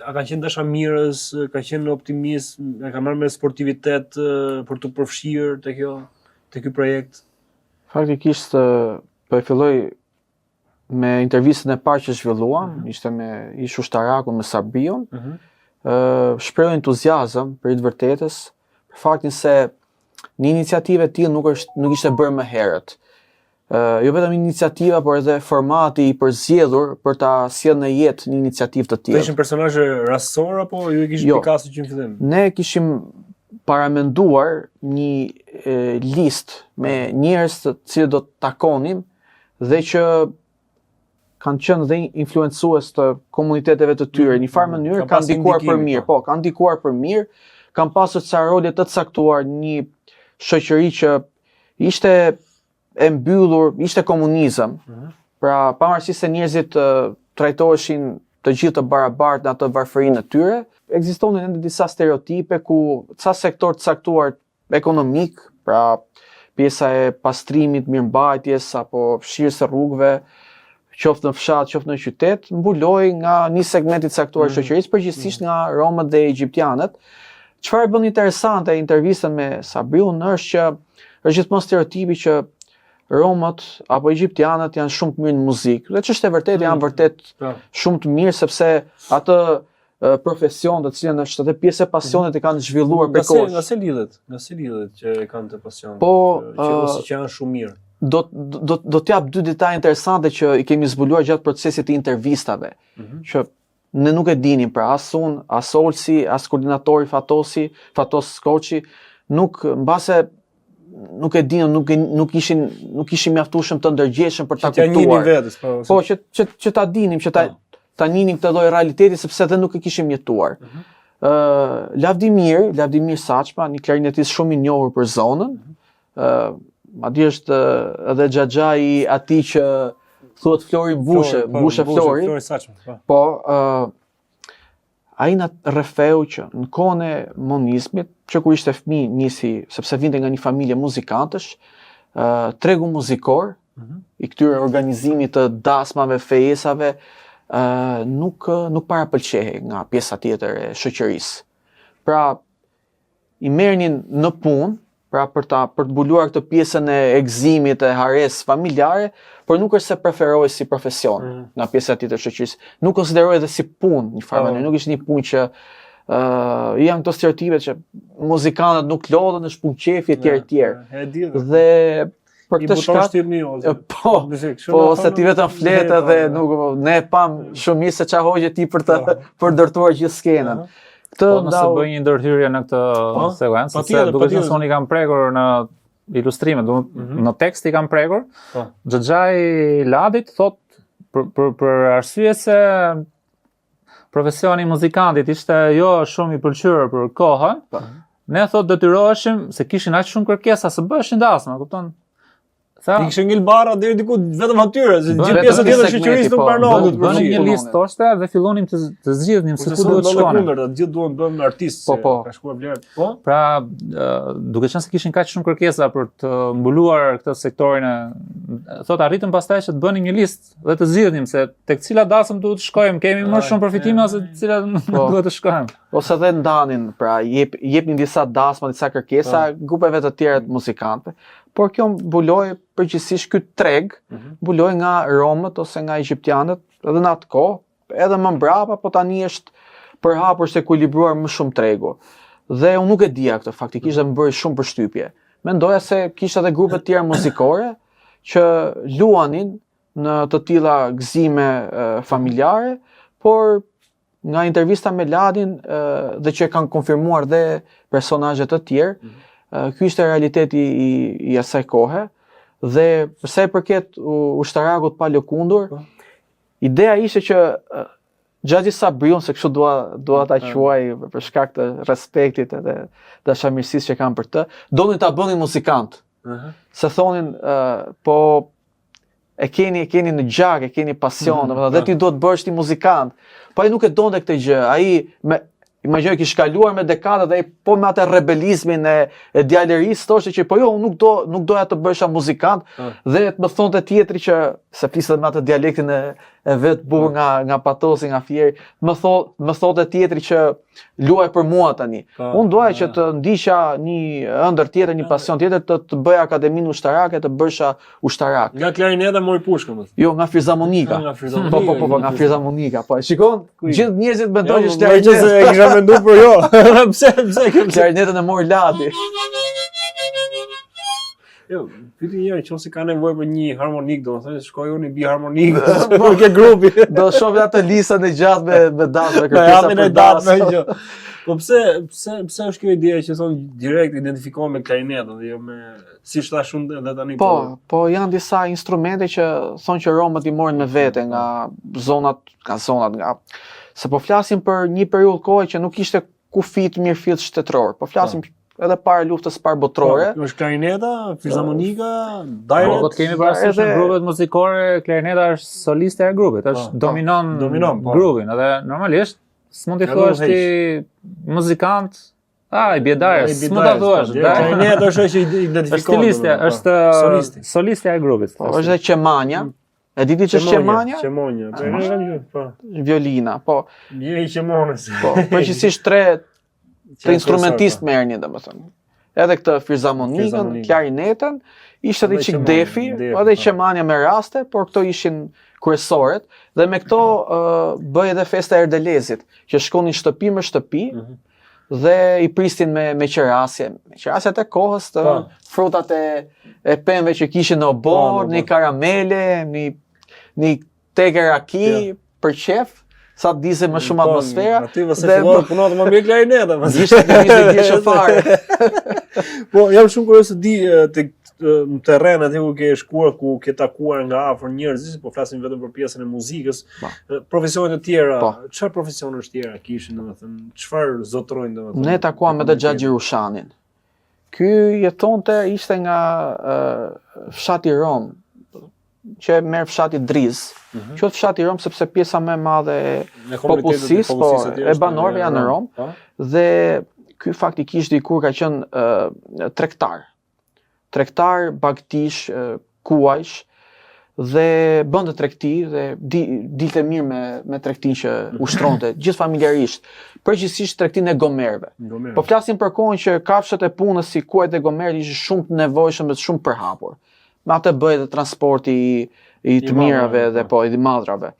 A ka qenë dashamirës, ka qenë optimist, e ka marrë me sportivitet për të përfshirë te ky projekt? Faktikisht po e filloj me intervistën e parë që zhvilluam, ishte me ish ushtarakun me Sabriun. Shprehu entuziazëm për të vërtetës, për faktin se një iniciativë e tillë nuk ishte bërë më herët. Jo vetëm iniciativa, por edhe formati i përzgjedhur për ta sjellë në jetë një iniciativë të tillë. Ishin personazhe rastësor apo ju e kishit pikasur që në fillim? Ne kishim paramenduar një listë me njerëz të cilët do të takonim dhe që kanë qenë dhe influencues të komuniteteve të tyre, në një farë mënyrë kanë ndikuar për mirë, kanë ndikuar për mirë, kanë pasur ca role të caktuar një shoqëri që ishte e mbyllur, ishte komunizëm. Pra, pavarësisht se njerëzit trajtoheshin të gjithë të barabartë në atë varfërinë e tyre, ekzistonin ende disa stereotipe ku ca sektor të caktuar ekonomik, pra pjesa e pastrimit, mirëmbajtjes apo fshirjes së rrugëve, qoftë në fshat, qoftë në qytet, mbuloi nga një segment i caktuar shoqërisë, përgjithsisht nga romët dhe egjiptianët. Çfarë bën interesante intervistën me Sabriun është që është gjithmonë stereotipi që romët apo egjiptianët janë shumë të mirë në muzikë. Dhe ç'është e vërtetë, janë vërtet shumë të mirë sepse atë profesion të cilën është atë pjesë e pasionit e kanë zhvilluar prej kohësh. Nga se lidhet që e kanë të pasion? Po, që janë shumë mirë. Do t'jap 2 detaje interesante që i kemi zbuluar gjatë procesit të intervistave, që ne nuk e dinim, pra as unë, as Olsi, as koordinatori Fatos Skoçi, mbase nuk e dinë, nuk ishin mjaftueshëm të ndërgjegjshëm për ta kuptuar. Po, që ta dinim, që ta njinim këtë lloj realiteti sepse edhe nuk e kishim jetuar. Lavdimir Saçma, një klarinetist shumë i njohur për zonën, madje është edhe xhaxha i atij që thuhet Flori Bushe Flori. Po, ai na rrefeu që në kohën e monizmit, që kur ishte fëmijë nisi, sepse vinte nga një familje muzikantësh, tregu muzikor i këtyre organizimit të dasmave, fejesave, nuk parapëlqehej nga pjesa tjetër e shoqërisë. Pra, i merrnin në punë, pra për të mbuluar këtë pjesën e egzimit, e hares familjare, por nuk është se preferoj si profesion nga pjesa tjetër e shoqërisë. Nuk konsideroj edhe si punë, një farë mënyrë, nuk është një punë që janë këto stereotipe që muzikantët nuk lodhen, është punë qefi etj. Dhe për këtë shkak, po se ti vetëm flet edhe ne pam shumë mirë se çfarë hoqje ti për të përdortuar gjithë skenën. Po nëse bëj një ndërhyrje në këtë sekuencë, sepse duke qenë se unë i kam prekur në ilustrime, në tekst i kam prekur, xhaxhai Ladit thot për arsye se profesioni i muzikantit ishte jo shumë i pëlqyer për kohën. Ne thot detyroheshim se kishin aq shumë kërkesa se bëshin dasma, kupton? Ti kishe ngel barra deri diku vetëm atyre, se gjithë pjesa tjetër e shoqërisë nuk pranohet. Bënim një listë toshte dhe fillonim të zgjidhnim se ku duhet shkonim. Të gjithë duan të bëjmë artistë. Ka shkuar vlerë. Po. Pra, duke qenë se kishin kaq shumë kërkesa për të mbuluar këtë sektorin thot arritëm pastaj që të bënim një listë dhe të zgjidhnim se tek cila dasëm duhet të shkojmë, kemi më shumë përfitime ose të cilat nuk duhet të shkojmë. Ose dhe ndanin, pra jepnin disa dasma, disa kërkesa grupeve të tjera të muzikantëve. Por kjo mbuloi përgjithsisht ky treg, mbuloi nga romët ose nga egjiptianët, edhe në atë kohë, edhe më mbrapa, po tani është përhapur se ekuilibruar më shumë tregu. Dhe unë nuk e dija këtë faktikisht dhe më bëri shumë përshtypje. Mendoja se kishte edhe grupe të tjera muzikore që luanin në të tilla gëzime familjare, por nga intervista me Ladin dhe që kanë konfirmuar dhe personazhe të tjerë, ky ishte realiteti i asaj kohe dhe përsa i përket ushtarakut pa lëkundur, ideja ishte që Xhaxhi Sabriun, se kështu dua ta quaj për shkak të respektit edhe dashamirësisë që kanë për të, donin ta bënin muzikant. Se thonin po e keni në gjak, e keni pasion, dhe ti duhet bësh ti muzikant. Po ai nuk e donte këtë gjë. Ai imagjinoj kish kaluar me dekada dhe po me atë rebelizmin e djalerisë thoshte që po jo, unë nuk doja të bësha muzikant dhe të më thonte tjetri që se flisë me atë dialektin e vet bukur nga patosi, nga fieri, më thote tjetri që luaj për mua tani. Unë doja që të ndiqja një ëndër tjetër, një pasion tjetër, të bëja akademinë ushtarake, të bësha ushtarak. Nga klarineta mori pushkën. Jo, nga fizharmonika. Po, nga fizharmonika. Po, shikon, gjithë njerëzit mendojnë që klarinet. E kisha menduar për jo. Pse klarinetën e mori Ladi. Jo, pyeti njëri nëse ka nevojë për një harmonik, domethënë shkoj unë i bi harmonik, nuk e grupi. Do shohim atë listën e gjatë me datë, kërkesa për datë. Po pse është kjo ide që thon direkt identifikohen me klarinetën dhe jo me siç thash unë edhe tani. Po janë disa instrumente që thonë që romët i morën me vete nga zonat, se po flasim për një periudhë kohe që nuk ishte kufit mirëfill shtetëror. Po flasim edhe para luftës parë botërore. Është klarineta, fizharmonika, direct. Po kemi parasysh në grupet muzikore, klarineta është soliste e grupit, është dominon grupin, edhe normalisht s'mund të thuash ti muzikant, i bjedarës, s'mund ta thuash. Klarineta është që identifikon. Është soliste e grupit. Është edhe qemania. E diti që është qemania? Qemonja, po. Violina, po. Je i qemonës. Po, përgjithsisht të instrumentist merrnin, domethënë. Edhe këtë fizharmonikën, klarinetën, ishte edhe çik defi, edhe qemania me raste, por këto ishin kryesorët dhe me këto bëj edhe festa e Erdelezit, që shkonin shtëpi me shtëpi dhe i pristin me qerasje. Qerasjet e kohës të frutat e pemëve që kishin në obor, një karamele, një tege raki për qef. Sa të dise më shumë atmosfera. Aty vëse fillon punoj të më mirë klarineta. Ishte një fare. Po, jam shumë kurioz të di në terren aty ku ke shkuar, ku ke takuar nga afër njerëz, po flasim vetëm për pjesën e muzikës, profesionet e tjera. Çfarë profesionesh tjera kishin, domethënë, çfarë zotërojnë domethënë? Ne takuam edhe Xhaxhi Rushanin. Ky jetonte ishte nga fshati Rom, që merr fshati Driz. Quhet fshati Rom sepse pjesa më e madhe e popullsisë, e banorëve janë në Rom, dhe ky faktikisht dikur ka qenë tregtar. Tregtar, bagtish, kuajsh dhe bënte tregti dhe dilte mirë me tregtin që ushtronte gjithë familjarisht, përgjithsisht tregtin e gomerëve. Po flasim për kohën që kafshët e punës si kuajt e gomerët ishin shumë të nevojshëm dhe shumë përhapur. Me atë bëj dhe transporti i të mirave dhe po i madrave.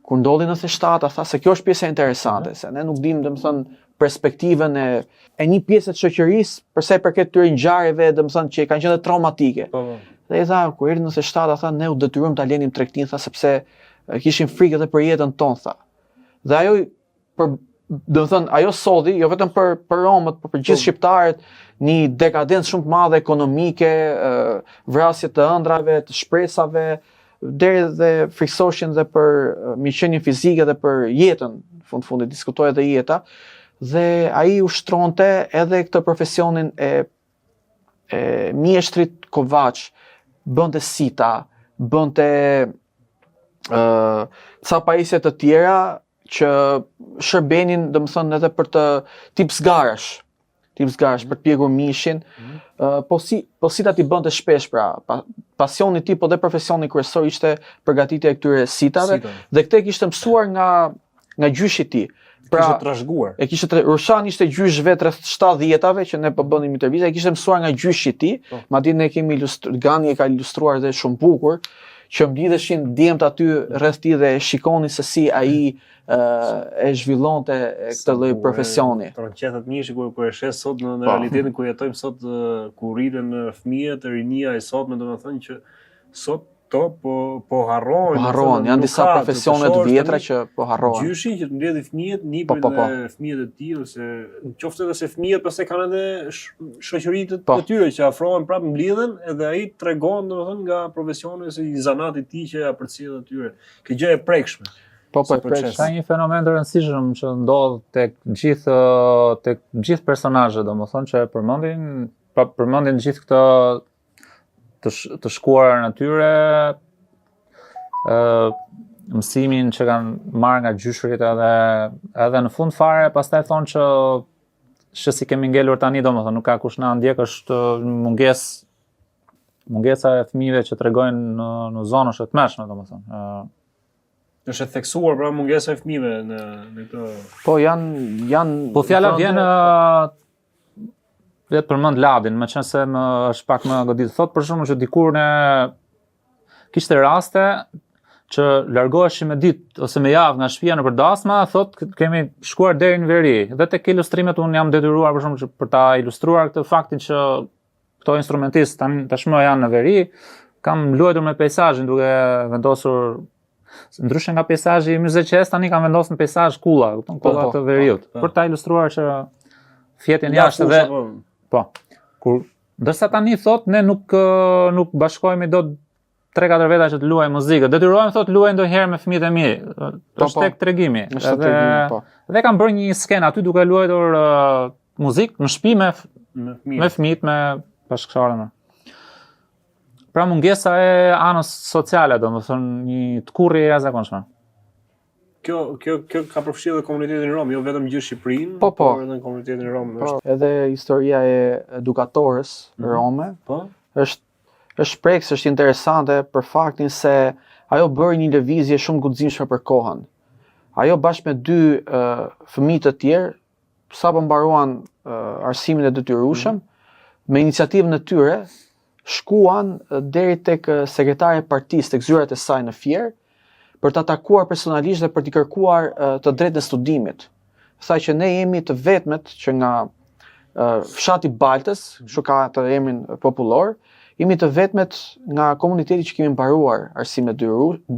Kur ndodhi 97, tha se kjo është pjesa interesante, se ne nuk dim domethënë perspektivën e një pjesë të shoqërisë përsa i përket këtyre ngjarjeve domethënë që kanë qenë traumatike. Dhe i tha kur erdhi 97, tha ne u detyruam ta lenim tregtin, tha sepse kishin frikë edhe për jetën tonë, tha. Dhe ajo domethënë ajo solli jo vetëm për romët, por për gjithë shqiptarët, një dekadencë shumë të madhe ekonomike, vrasje të ëndrave, të shpresave, deri dhe friksoshin dhe për mirëqenien fizike dhe për jetën, fundit diskutoi edhe jeta, dhe ai ushtronte edhe këtë profesionin e mjeshtrit kovaç, bënte sita, bënte ca pajisje të tjera që shërbenin, domethënë edhe për të tip zgarash për të pjekur mishin, po si ta ti bënte shpesh pra, pasioni i tij po dhe profesioni kryesor ishte përgatitja e këtyre sitave, dhe këtë kishte mësuar nga gjyshi i tij. Pra, kishte trashëguar. Rushan ishte gjysh vetë rreth 70-ave që ne po bënim intervista, e kishte mësuar nga gjyshi i tij, madje ne kemi Gani e ka ilustruar dhe shumë bukur, që mblidheshin djemt aty rreth tij dhe shikonin se si ai e zhvillonte këtë lloj profesioni. Qethat mishi kur e shes sot në realitetin ku jetojmë sot, ku rriten fëmijët, rinia e sotme, domethënë që sot po harrojnë. Janë disa profesione të vjetra që po harrojnë. Gjyshi që të mbledhë fëmijët, nipër dhe fëmijët e tij, ose qoftë edhe se fëmijët pastaj kanë edhe shoqëritë të tyre që afrohen prapë mbledhen, edhe ai tregon domethënë nga profesioni ose i zanati i tij që ja përcjell atyre. Kjo gjë e prekshme. Ka një fenomen të rëndësishëm që ndodh tek gjithë personazhet, domethënë që përmendin gjithë këto të shkuar në tyre, mësimin që kanë marrë nga gjyshrit edhe në fund fare, pastaj thonë që si kemi ngelur tani, domethënë nuk ka kush na ndjek, është mungesa e fëmijëve që tregojnë në zona të tmerrshme, domethënë. Është e theksuar pra mungesa e fëmijëve në këtë. Po janë Po fjala vjen vetë përmend Ladin, meqense më është pak më godit. Thot për shkakun që dikur ne kishte raste që largoheshim me ditë ose me javë nga shtëpia nëpër dasma, thot kemi shkuar deri në veri. Dhe tek ilustrimet unë jam detyruar për shkakun për ta ilustruar këtë faktin që këto instrumentistë tashmë janë në veri, kam luajtur me peizazhin duke vendosur ndryshe nga peizazhi i Myzeqes, tani kam vendosur në peizazh kulla, kulla të veriut, për ta ilustruar që fjetin jashtë dhe ndërsa tani thot ne nuk bashkohemi dot 3-4 veta që të luajmë muzikë. Detyrohem thot luaj ndonjëherë me fëmijët e mi. Është tek tregimi. Dhe kam bërë një skenë aty duke luajtur muzikë në shtëpi me fëmijët, me bashkëshorën. Pra mungesa e anës sociale, domethënë një tkurrje e jashtëzakonshme. Kjo ka përfshirë edhe komunitetin rom, jo vetëm gjithë Shqipërinë, por edhe në komunitetin rom. Edhe historia e edukatorës rome është prekës, është interesante për faktin se ajo bëri një lëvizje shumë guximshme për kohën. Ajo bashkë me 2 fëmijë të tjerë, sapo mbaruan arsimin e detyrueshëm, me iniciativën e tyre shkuan deri tek sekretari e partisë, tek zyrat e saj në Fier, për ta takuar personalisht dhe për t'i kërkuar të drejtën e studimit. Tha që ne jemi të vetmet që nga fshati Baltës, kështu ka të emrin popullor, jemi të vetmet nga komuniteti që kemi mbaruar arsimin e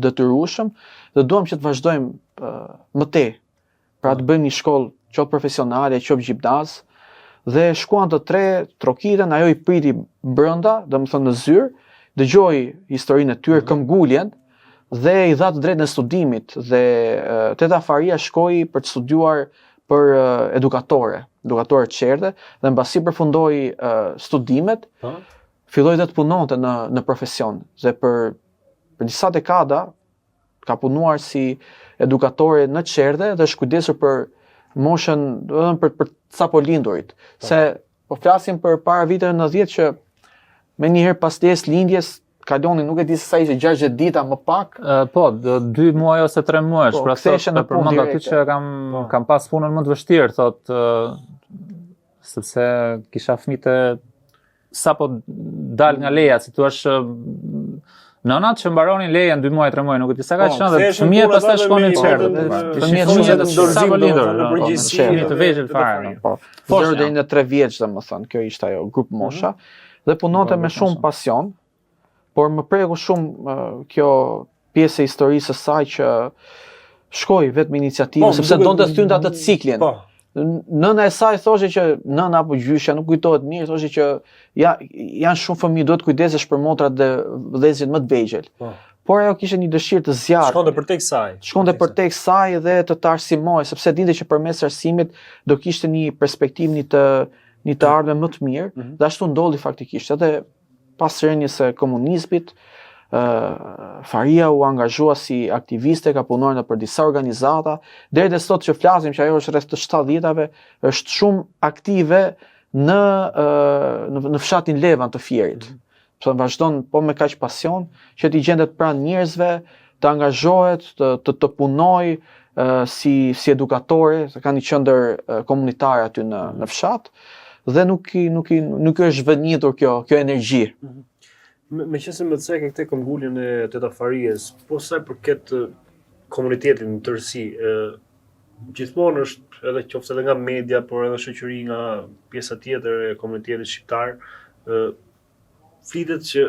detyrueshëm dhe duam që të vazhdojmë më tej. Pra të bëjmë një shkollë qoftë profesionale, qoftë gjimnaz, dhe shkuan të 3, trokitën, ajo i priti brenda, domethënë në zyrë, dëgjoi historinë e tyre, këmbguljen, dhe i dha të drejtën e studimit, dhe Teta Faria shkoi për të studiuar për edukatore të qerte, dhe mbasi përfundoi studimet, filloi dhe të punonte në profesion, dhe për disa dekada ka punuar si edukatore në qerte dhe është kujdesur për moshën, për sapo lindurit. Se po flasim për para viteve 90 që me njëherë pas lindjes kalonin, nuk e di se sa ishte 60 dita më pak. Po, 2 muaj ose 3 muaj, pra thot përmend aty që kam pas punën më të vështirë, thot sepse kisha fëmijë sapo dal nga leja, si thua nënat që mbaronin lejen 2 muaj, 3 muaj, nuk e di sa ka qenë, dhe fëmijët pastaj shkonin në qertë. Fëmijët sapo lindur, në përgjithësi të vegjël fare. Deri deri në 3 vjeç, domethënë, kjo ishte ajo grup mosha, dhe punonte me shumë pasion. Por më preku shumë kjo pjesë e historisë së saj që shkoi vetëm me iniciativë, sepse donte të thynte atë ciklin. Nëna e saj thoshte që nëna apo gjyshja nuk kujtohet mirë, thoshte që janë shumë fëmijë, duhet kujdesesh për motrat dhe vëllezërit më të vegjël. por ajo kishte një dëshirë të zjarrt. Shkonte përtek saj. Shkonte përtek saj dhe të arsimoj, sepse dinte që përmes arsimit do kishte një perspektivë një të ardhme më të mirë, dhe ashtu ndodhi faktikisht. Edhe pas rënies së komunizmit, Faria u angazhua si aktiviste, ka punuar në për disa organizata, deri dhe sot që flasim që ajo është rreth të 70-ave, është shumë aktive në fshatin Levan të Fierit. Vazhdon po me kaq pasion që t'i gjendet pranë njerëzve, të angazhohet, të punoj si edukatore, të kanë një qendër komunitare aty në fshat, dhe nuk është vënitur kjo energji. Meqense më cek këtë këmbguljen e Teta Farijes, po sa i përket komunitetit në tërësi, gjithmonë është edhe qoftë edhe nga media, por edhe shoqëri nga pjesa tjetër e komunitetit shqiptar, flitet që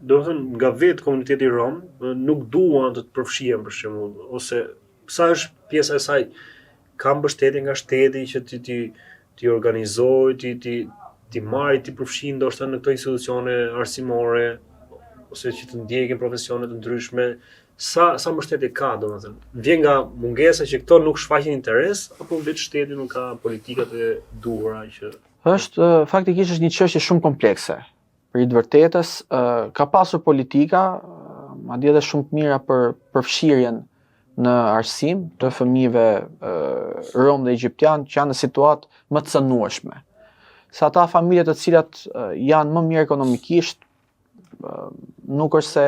domethënë nga vetë komuniteti rom nuk duan të përfshihen për shembull, ose sa është pjesa e saj ka mbështetje nga shteti që ti organizojë, ti marrë, ti përfshin ndoshta në këto institucione arsimore ose që të ndjekin profesione të ndryshme, sa mbështetje ka, domethënë? Vjen nga mungesa që këto nuk shfaqin interes, apo vetë shteti nuk ka politikat e duhura që Faktikisht është një çështje shumë komplekse. Për i të vërtetës, ka pasur politika, madje edhe shumë të mira për përfshirjen në arsim të fëmijëve rom dhe egjiptian që janë në situatë më të cënueshme. Sa ata familje të cilat janë më mirë ekonomikisht, nuk është se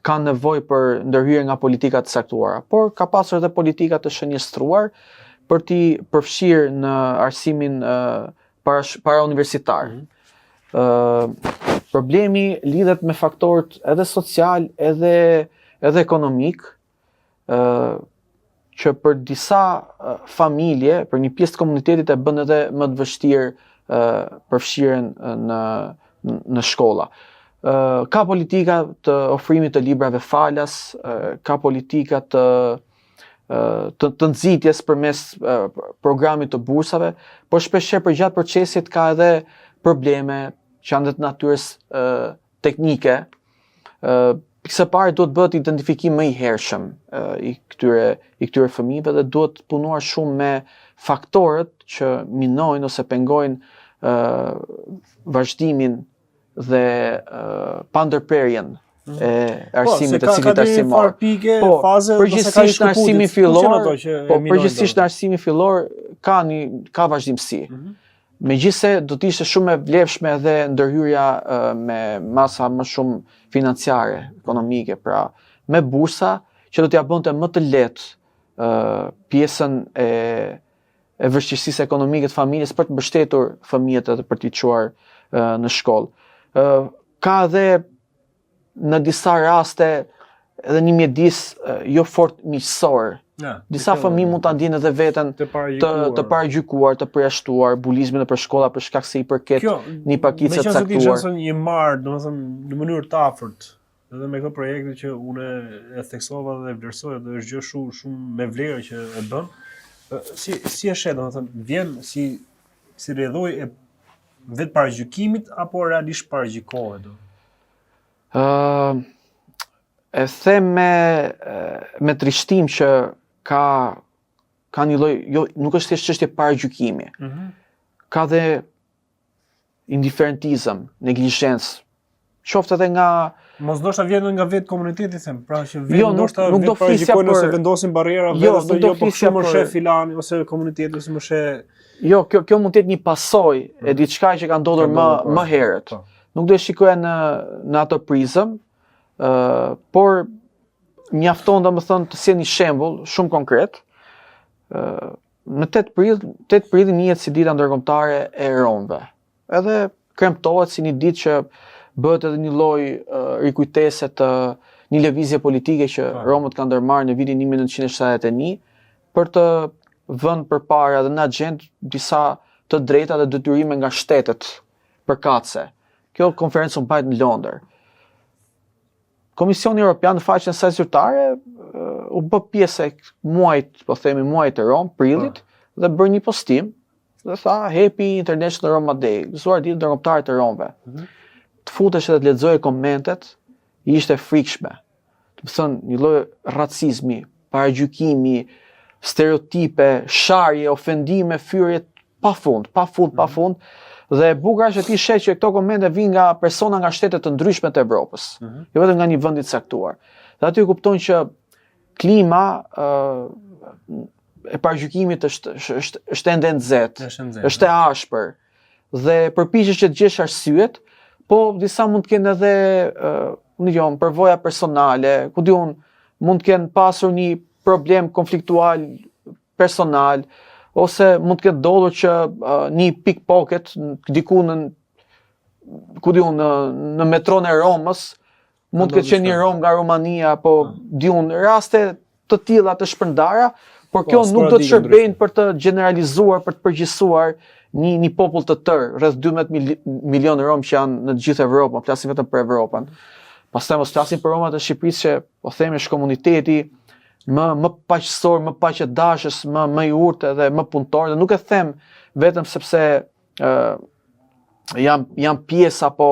kanë nevojë për ndërhyrje nga politika të saktuara, por ka pasur edhe politika të shënjestruar për t'i përfshirë në arsimin para universitar. Problemi lidhet me faktorët edhe social, edhe ekonomik, që për disa familje, për një pjesë të komunitetit e bën edhe më të vështirë përfshirjen në shkolla. Ka politika të ofrimit të librave falas, ka politika të nxitjes përmes programit të bursave, por shpeshherë përgjatë procesit ka edhe probleme që janë të natyrës teknike. Së pari duhet bëhet identifikim më i hershëm i këtyre fëmijëve dhe duhet punuar shumë me faktorët që minojnë ose pengojnë vazhdimin dhe pandërprerjen e arsimit të cilit arsimor. Përgjithsisht në arsimin fillor ka vazhdimsi. Megjithse do të ishte shumë e vlefshme edhe ndërhyrja me masa më shumë financiare, ekonomike, pra me bursa që do t'ja bënte më të lehtë pjesën e vështirësisë ekonomike të familjes për të mbështetur fëmijët edhe për t'i çuar në shkollë. Ka edhe në disa raste edhe një mjedis jo fort miqësor. Disa fëmijë mund ta ndjejnë edhe veten të paragjykuar, të përjashtuar, bulizmin nëpër shkolla për shkak se i përket një pakice të caktuar. Meqense një marrë, domethënë në mënyrë të afërt, edhe me këto projekte që unë e theksova dhe e vlerësoj, dhe është gjë shumë me vlerë që e bën. Si e shet, domethënë, vjen si rrjedhoj e vetë paragjykimit apo realisht paragjykohet? E them me trishtim që ka një lloj, nuk është thjesht çështje paragjykimi. Ka dhe indiferentizëm, neglizhencë. Qoftë edhe nga mos ndoshta vjen nga vetë komuniteti, them, pra që vjen ndoshta vetë paragjykojnë ose vendosin barriera vetë jo po shumë më sheh filani ose komuniteti ose më sheh. Jo, kjo mund të jetë një pasojë e diçka që ka ndodhur më herët. Nuk do e shikoja në ato prizëm, por mjafton domethënë të sjell një shembull shumë konkret. Në 8 prill njihet si dita ndërkombëtare e romëve. Edhe kremtohet si një ditë që bëhet edhe një lloj rikujtese të një lëvizje politike që romët kanë ndërmarrë në vitin 1971 për të vënë përpara dhe në agjendë disa të drejta dhe detyrime nga shtetet përkatëse. Kjo konferencë u mbajt në Londër. Komisioni Evropian në faqen e saj zyrtare u bë pjesë e muajit, po themi muajit të Rom, prillit, dhe bërë një postim dhe tha Happy International Roma Day, gëzuar ditë ndërkombëtare të Romëve. Të futesh edhe të lexoje komentet, ishte frikshme. më thënë, një lloj racizmi, paragjykimi, stereotipe, sharje, ofendime, fyrje pa fund. Dhe e bukur është që ti sheh që këto komente vijnë nga persona nga shtete të ndryshme të Evropës, jo vetëm nga një vendi të caktuar. Dhe aty kupton që klima e paragjykimit është ende nxehtë, është e ashpër dhe përpiqesh që të gjesh arsyet, po disa mund të kenë edhe përvoja personale, ku diun, mund të kenë pasur një problem konfliktual personal, ose mund të ketë ndodhur që një pickpocket diku në metron e Romës, mund të ketë qenë një Rom nga Romania, apo diun raste të tilla të shpërndara, por kjo nuk do të shërbejnë për të generalizuar, për të përgjithësuar një popull të tërë, rreth 12 milion Rom që janë në të gjithë Evropën, flasim vetëm për Evropën. Pastaj mos flasim për Romat e Shqipërisë që po themi është komuniteti më paqësor, më paqëdashës, më i urtë dhe më punëtor, dhe nuk e them vetëm sepse jam pjesë apo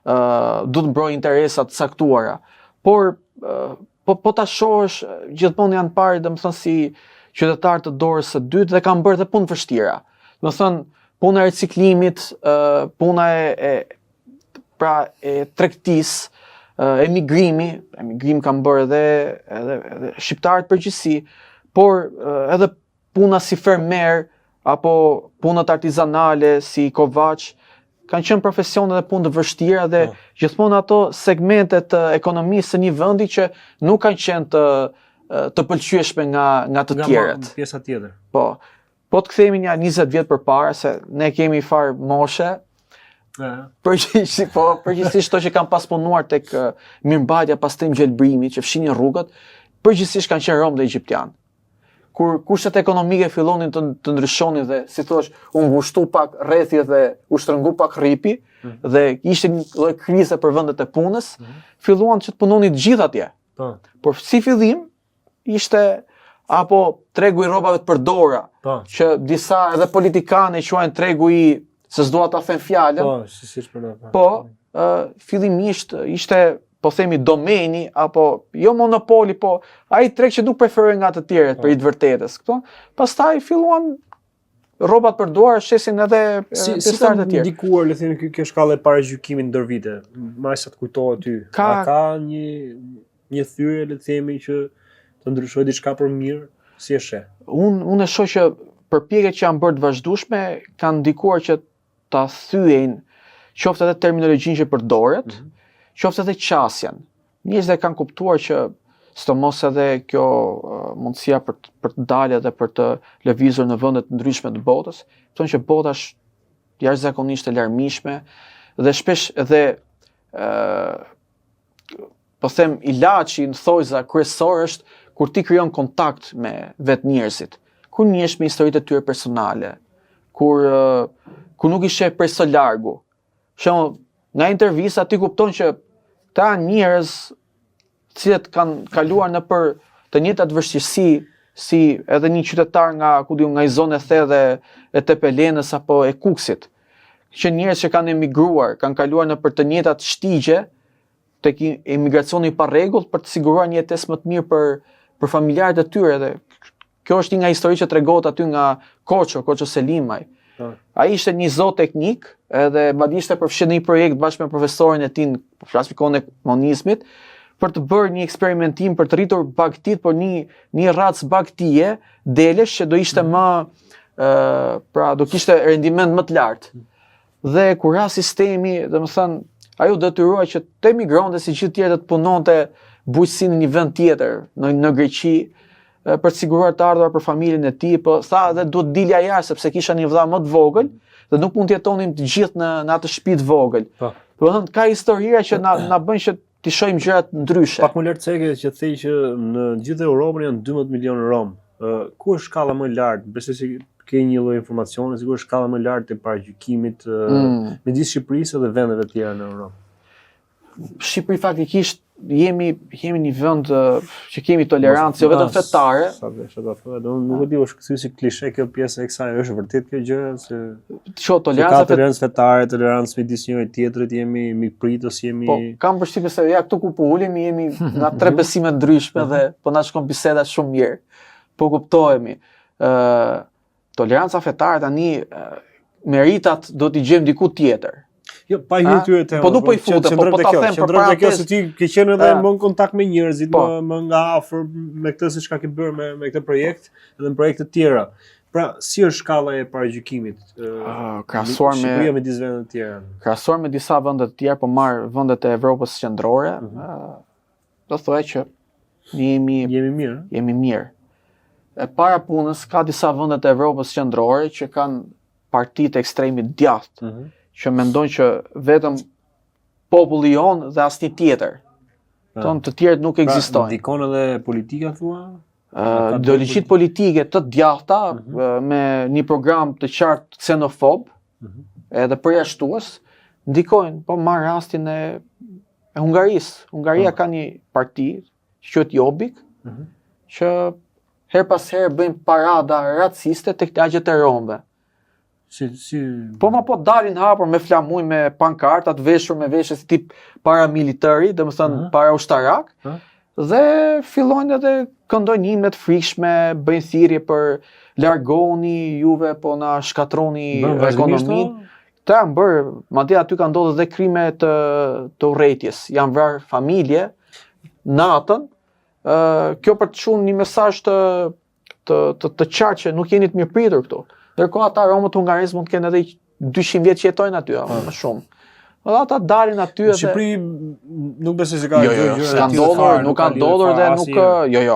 du të mbroj interesa të caktuara, por po ta shohësh gjithmonë janë parë, domethënë si qytetar të dorës së dytë dhe kanë bërë dhe punë vështira. Domethënë puna e riciklimit, puna e tregtisë, emigrim kanë bërë edhe shqiptarët përgjithësi, por edhe puna si fermer apo punët artizanale si kovaç kanë qenë profesione dhe punë të vështira dhe gjithmonë ato segmente të ekonomisë së një vendi që nuk kanë qenë të pëlqyeshme nga të tjerët. Nga pjesa tjetër. Po të kthehemi një 20 vjet përpara, se ne kemi farë moshe. Përgjithsisht to që kanë pas punuar tek mirëmbajtja, pastrim gjelbrimi, që fshinin rrugët, përgjithsisht kanë qenë Rom dhe Egjiptian. Kur kushtet ekonomike fillonin të ndryshonin dhe, si thosh, u ngushtu pak rrethi dhe u shtrëngu pak rripi, dhe ishte një lloj krize për vendet e punës, filluan që të punonin të gjithë atje. Por si fillim ishte apo tregu i rrobave të përdora, që disa edhe politikanë e quajnë tregu i, se s'dua ta them fjalën. Fillimisht ishte, po themi, domeni apo jo monopoli, po ai treg që nuk preferoi nga të tjerët për i të vërtetës. Pastaj filluan rrobat përdora shesin edhe pjesëtarët e tjerë. Si ndikuar, le themi, kjo shkallë e paragjykimit ndër vite? Mbaj sa të kujtohet ty. Ka një thyrje, le themi, që të ndryshojë diçka për mirë? Si e sheh? Unë e shoh që përpjekjet që janë bërë të vazhdueshme kanë ndikuar që ta thyejnë qoftë edhe terminologjinë që përdoret, qoftë edhe qasjen. Njerëzit kanë kuptuar që sidomos edhe kjo mundësia për të dalë edhe për të lëvizur në vende të ndryshme të botës, thonë që bota është jashtëzakonisht e larmishme dhe shpesh edhe po them ilaçi në thojza kryesor është kur ti krijon kontakt me vetë njerëzit, kur njesh me historitë e tyre personale, kur nuk i sheh prej së largu. Shembull, nga intervista ti kupton që ta njerëz cilët kanë kaluar nëpër të njëjtat vështirësi si edhe një qytetar nga një zonë e thellë e Tepelenës apo e Kuksit, që njerëz që kanë emigruar, kanë kaluar nëpër të njëjtat shtigje tek emigracioni pa rregull për të siguruar një jetesë më të mirë për familjarët e tyre. Dhe kjo është një nga histori që tregohet aty nga Koço Selimaj. Ai ishte një zot teknik, edhe madje ishte përfshirë në një projekt bashkë me profesorin e tij, flas për kohën e komunizmit, për të bërë një eksperimentim për të rritur bagtit, por një racë bagtije delesh që do ishte do kishte rendiment më të lartë. Dhe kur ra sistemi, domethënë, ajo detyroi që të emigronte si gjithë tjerët të punonte bujqësinë në një vend tjetër, në Greqi, për të siguruar të ardhurar për familjen e tij, po tha edhe duhet dilja jashtë sepse kisha një vëlla më të vogël dhe nuk mund të jetonim të gjithë në atë shtëpi të vogël. Domethënë ka historira që na bën që të shohim gjërat ndryshe. Pak më lart ceke që thej që në gjithë Europën janë 12 milionë rom. Ku është shkalla më lart? Besoj se ke një lloj informacioni, sigurisht shkalla më lart e paragjykimit midis Shqipërisë dhe vendeve të tjera në Europë. Shqipëri faktikisht jemi një vend që kemi tolerancë jo vetëm fetare. Sa vesh ta thonë, nuk e di është kësaj si klishe kjo pjesë e kësaj, është vërtet kjo gjë se tolerancë tolerancë fetare, tolerancë midis njëri tjetrit, jemi mikpritës, jemi Po, kam përshtypjen se ja këtu ku po ulemi jemi nga tre besime ndryshme dhe po na shkon biseda shumë mirë. Po kuptohemi. Toleranca fetare tani meritat do t'i gjejmë diku tjetër. Jo, pa hyrë këtyre temave. Po nuk po i futem, po ta them për para kjo se ti ke qenë edhe më në kontakt me njerëzit, më nga afër me këtë se çka ke bërë me këtë projekt edhe në projekte të tjera. Pra, si është shkalla e paragjykimit? Krahasuar me Shqipëria me disa vende të tjera. Krahasuar me disa vende të tjera, po marr vendet e Evropës qendrore, do thoya që jemi mirë. Jemi mirë. E para punës ka disa vende të Evropës qendrore që kanë partitë ekstremit djathtë. Që mendojnë që vetëm populli jonë dhe asnjë tjetër. Ton të tjerët nuk ekzistojnë. Ndikon edhe politika thua? Ideologjitë politike të djathta me një program të qartë ksenofob, edhe përjashtues, ndikojnë, po marr rastin e Hungarisë. Hungaria ka një parti që quhet Jobbik, që her pas herë bëjnë parada raciste tek lagjet e romëve. Po dalin hapur me flamuj, me pankarta të veshur me veshje si tip paramilitari, domethënë para ushtarak, dhe fillojnë edhe këndojnë himne të frikshme, bëjnë thirrje për largoni juve, po na shkatroni ekonominë. Këta janë bërë, madje aty kanë ndodhur edhe krime të urrëties, janë vrarë familje natën. Kjo për të çuar një mesazh të qartë që nuk jeni të mirëpritur këtu. Ndërkohë ata romët hungarisë mund të kenë edhe 200 vjet që jetojnë aty, më shumë. Edhe ata dalin aty edhe në Shqipëri nuk besoj se ka nuk ka ndodhur dhe nuk jo.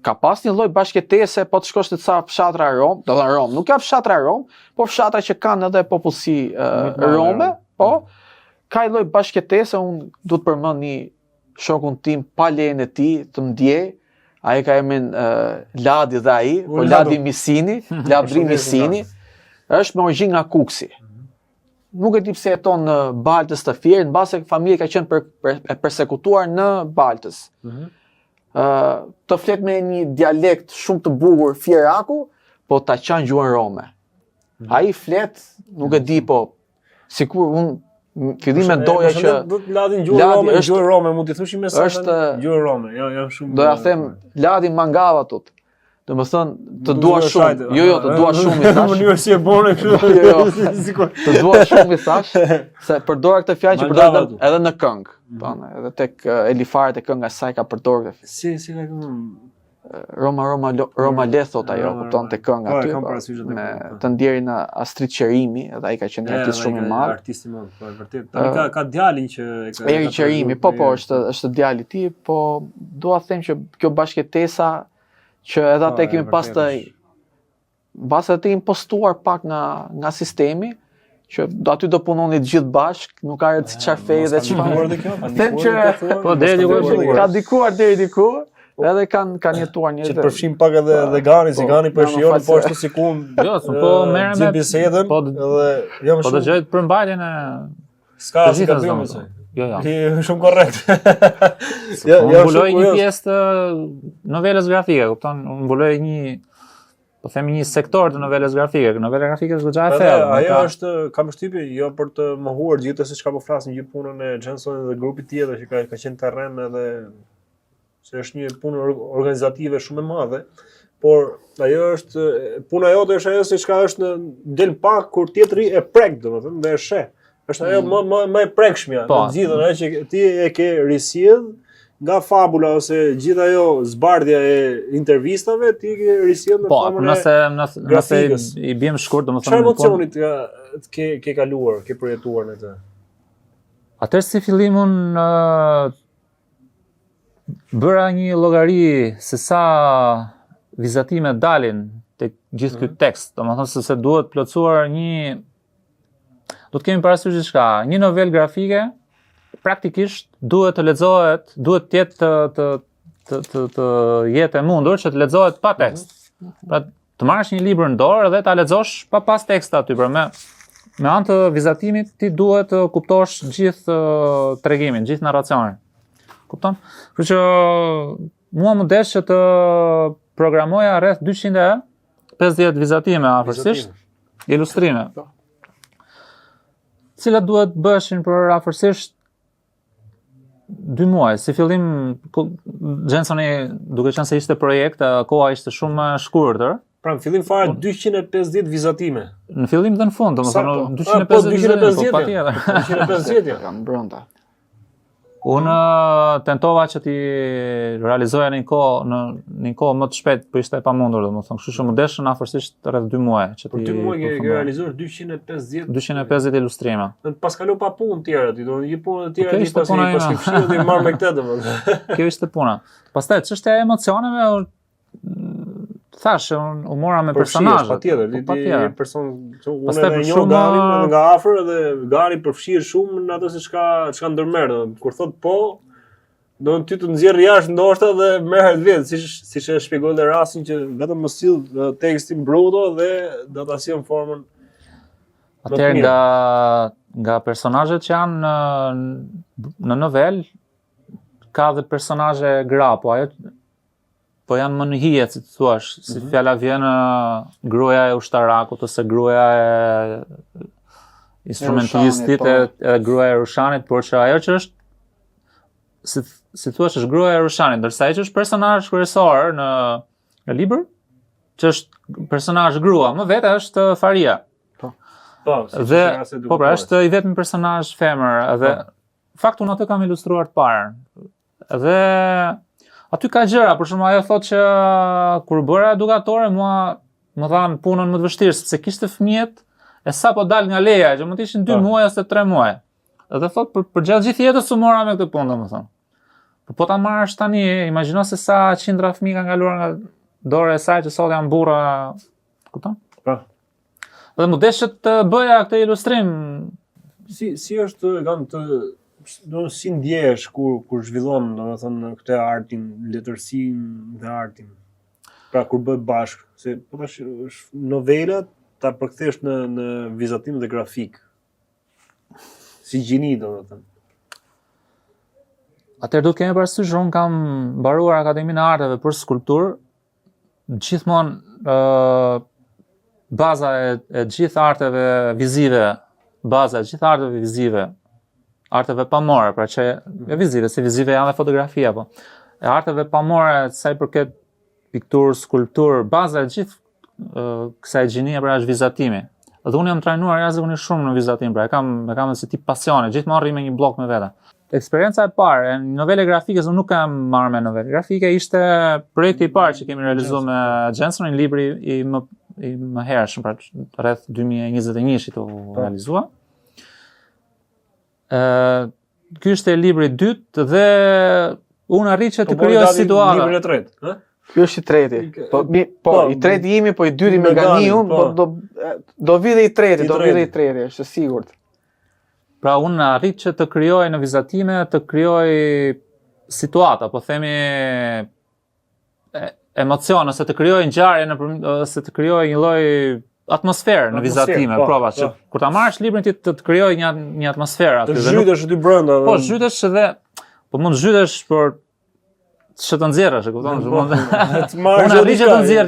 Ka pas një lloj bashkëtese, po të shkosh te ca fshatra rom, do të thënë rom, nuk ka fshatra rom, po fshatra që kanë edhe popullsi rome, po ka një lloj bashkëtese, unë du të përmend një shokun tim pa lejen e tij të ndjej. Ai ka emrin Ladi dhe ai, po Ladi Misini, Ladri Misini, është me origjinë nga Kuksi. Nuk e di pse jeton në Baltës të Fier, mbase familja ka qenë persekutuar në Baltës. Të flet me një dialekt shumë të bukur fieraku, po ta qan gjuhën rome. Ai flet, nuk e di, po sikur unë fillim mendoja që do të Ladin gjuhën rome, mund t'i thosh një mesazh gjuhën rome. Jo shumë. Do ja them Ladi mangava tut. Domethënë të dua shumë. Jo, të dua shumë i thash. Në mënyrë si e bën kështu. Jo. Të dua shumë i thash, se përdora këtë fjalë që përdor edhe në këngë. Edhe tek Elifaret e kënga e saj ka përdorur këtë. Si ka këngë? Roma le thot ajo, kupton te kënga aty. Me të ndjerin Astrid Qerimi, edhe ai ka qenë një artist shumë i madh. Artist i madh, po vërtet. Tani ka djalin që Eri Qerimi, po është djali i tij, po dua të them që kjo bashkëtesa që edhe atë kemi pas të mbase të impostuar pak nga sistemi, që aty do punoni të gjithë bashk, nuk ka rëndësi çfarë feje dhe çfarë. Them që po deri ka dikuar deri diku. Edhe kanë jetuar një që të përfshim pak edhe Gani, si Gani po shijon poshtë si ku. Jo, po merrem me bisedën, edhe jam shumë. Po dëgjoj për mbajtjen e s'ka asnjë gabim se. Jo. Shumë korrekt. Unë mbuloj një pjesë të novelës grafike, kupton? Unë mbuloj po themi një sektor të novelës grafike. Novela grafike është goxha e thellë. Ajo është, kam përshtypjen, jo për të mohuar gjithë se çka po flasim gjithë punën e Jenson dhe grupit tjetër që ka qenë terren edhe se është një punë organizative shumë e madhe, por ajo është puna jote është ajo se çka është del pak kur tjetri e prek, domethënë, dhe e sheh. Është ajo më e prekshmja në gjithën, ajo që ti e ke risjell nga fabula ose gjithë ajo zbardhja e intervistave, ti ke risjell në formën e nëse i bjem shkurt, domethënë. Çfarë emocionit ke kaluar, ke përjetuar në të? Atëherë si fillim unë bëra një llogari se sa vizatime dalin tek gjithë ky tekst, domethënë se duhet plotësuar do të kemi parasysh diçka, një novel grafike praktikisht duhet të lexohet, duhet të jetë të jetë e mundur që të lexohet pa tekst. Pra të marrësh një libër në dorë dhe ta lexosh pa pas tekst aty, pra me anë të vizatimit ti duhet të kuptosh gjithë tregimin, gjithë narracionin. Kupton? Kështu që mua më desh që të programoja rreth 250 vizatime afërsisht, ilustrime. Cilat duhet bëheshin për afërsisht 2 muaj. Si fillim, Jensoni, duke qenë se ishte projekt, koha ishte shumë e shkurtër. Pra në fillim fare 250 vizatime. Në fillim dhe në fund, domethënë 250 patjetër. 250 ja. Kam brenda. Unë tentova që ti realizoja në një kohë më të shpejt, po ishte e pamundur, domethënë, kështu që më deshën afërsisht rreth 2 muaj që ti. Për 2 muaj ke realizuar 250 ilustrime. Në pas kalo pa punë tjera, ti do një punë të tjera ti pas ke fshirë dhe marr me këtë domethënë. Kjo ishte puna. Pastaj çështja e emocioneve, thash, unë mora me personazhe. Patjetër, person unë edhe një Garin nga afër edhe Gari përfshirë shumë në ato se çka ndërmerr. Kur thot po, do ty të nxjerr jashtë ndoshta dhe merret vetë, siç e shpjegoi në rastin që vetëm mos sill tekstin bruto dhe do ta sjell në formën. Atëherë nga personazhet që janë në novel ka dhe personazhe gra, po janë më në hije, si të thuash, si fjala vjen gruaja e ushtarakut ose gruaja e instrumentalistit e gruaja e Rushanit, por që ajo që është si thuash është gruaja e Rushanit, ndërsa ai që është personazh kryesor në libër, që është personazh grua, më vete është Faria. Pra është i vetmi personazh femër, edhe faktu unë atë kam ilustruar të parën. Dhe aty ka gjëra, për shembull ajo thotë që kur bëra edukatore mua më dhan punën më të vështirë sepse kishte fëmijët e sapo dal nga leja, që mund të ishin 2 muaj ose 3 muaj. Dhe thotë për gjatë gjithë jetës u mora me këtë punë, domethënë. Po ta marrësh tani, imagjino se sa qindra fëmijë kanë kaluar nga dora e saj që sot janë burra, kupton? Po. Dhe më desh të bëja këtë ilustrim. Si është kanë të si ndjehesh kur zhvillon, domethënë këtë artin, letërsinë dhe artin. Pra kur bëhet bashk, se po tash novela ta përkthesh në vizatim dhe grafik. Si gjini domethënë. Atëherë duhet kemi parasysh unë kam mbaruar Akademinë e Arteve për skulpturë. Gjithmonë baza e gjithë arteve vizive, arteve pamore, pra që e vizive, se vizive janë dhe fotografia, po. E arteve pamore, sa i përket pikturë, skulpturë, baza e gjithë kësaj gjinie pra është vizatimi. Dhe unë jam trajnuar jashtëzakonisht shumë në vizatim, pra e kam si tip pasione, gjithmonë rri me një blok me vete. Eksperienca e parë, në novele grafike, unë nuk kam marrë me novele grafike, ishte projekti i parë që kemi realizuar me Jensonin, libri i më hershëm, pra rreth 2021 u realizua. Ky është libri i dytë dhe unë arrit që të krijoj situata. Libri i tretë, Ky është i treti. I treti jemi, po i dyti me Ganiu, do vi dhe i treti, është e sigurt. Pra unë arrit që të krijoj në vizatime, të krijoj situata, po themi emocion, ose të krijoj ngjarje ose të krijoj një lloj atmosferë në vizatime, prova që kur ta marrësh librin ti të krijoj një atmosferë aty. Të zhytesh aty brenda. Po zhytesh edhe mund zhytesh por që të nxjerrësh, e kupton? Unë arrit që të nxjerr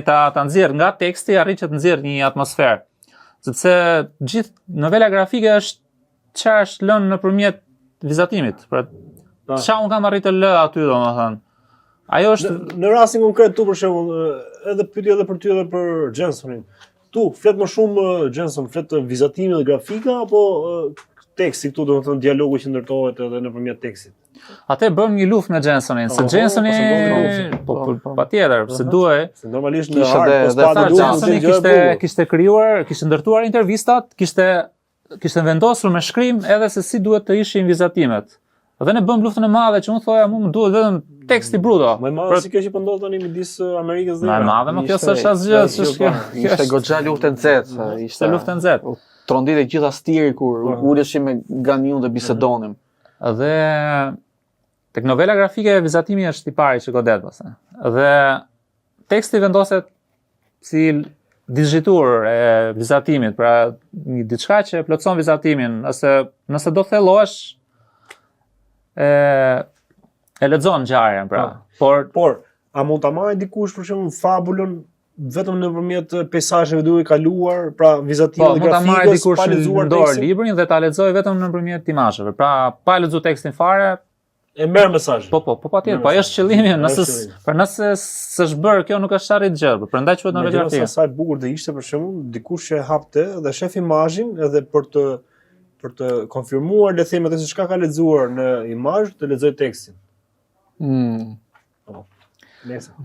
ta nxjerr nga teksti, arrit që të nxjerr një atmosferë. Sepse gjithë novela grafike është çfarë është lënë nëpërmjet vizatimit. Pra çfarë un kam arritë të lë aty, domethënë. Ajo është në rastin konkret tu për shembull, edhe pyetje edhe për ty edhe për Jensonin. Tu flet më shumë Jenson, flet vizatimi dhe grafika apo teksti këtu, domethënë dialogu që ndërtohet edhe nëpërmjet tekstit. Atë bëm një luftë me Jensonin, se Jensoni patjetër, se duhej. Se normalisht në art Jensoni kishte krijuar, kishte ndërtuar intervistat, kishte vendosur me shkrim edhe se si duhet të ishin vizatimet. Dhe ne bëm luftën e madhe që unë thoja më duhet vetëm teksti bruto. Më e madhe si kjo që po ndodh tani midis Amerikës dhe Iranit. Më e madhe, më kjo s'është asgjë, s'është. Ishte goxha luftë nxehtë, ishte luftë nxehtë. Trondite gjithë astiri kur uleshim me Ganiun dhe bisedonim. Dhe tek novela grafike vizatimi është i pari që godet pastaj. Dhe teksti vendoset si digjitur e vizatimit, pra një diçka që plotson vizatimin, ose nëse do thellohesh e lexon ngjarjen pra. Por a mund ta marrë dikush për shembull fabulën vetëm nëpërmjet peizazheve duke kaluar, pra vizative dhe grafikës, mund ta marrë dikush pa lexuar në dorë tekstin, librin dhe ta lexojë vetëm nëpërmjet imazheve. Pra pa lexuar tekstin fare, e merr mesazhin. po patjetër, po është qëllimi, nëse s'është bërë kjo nuk është arrit gjë, prandaj quhet novela grafike. Sa e bukur do ishte për shembull dikush që hapte dhe shef imazhin edhe për të konfirmuar le të them atë se çka ka lexuar në imazh, të lexoj tekstin.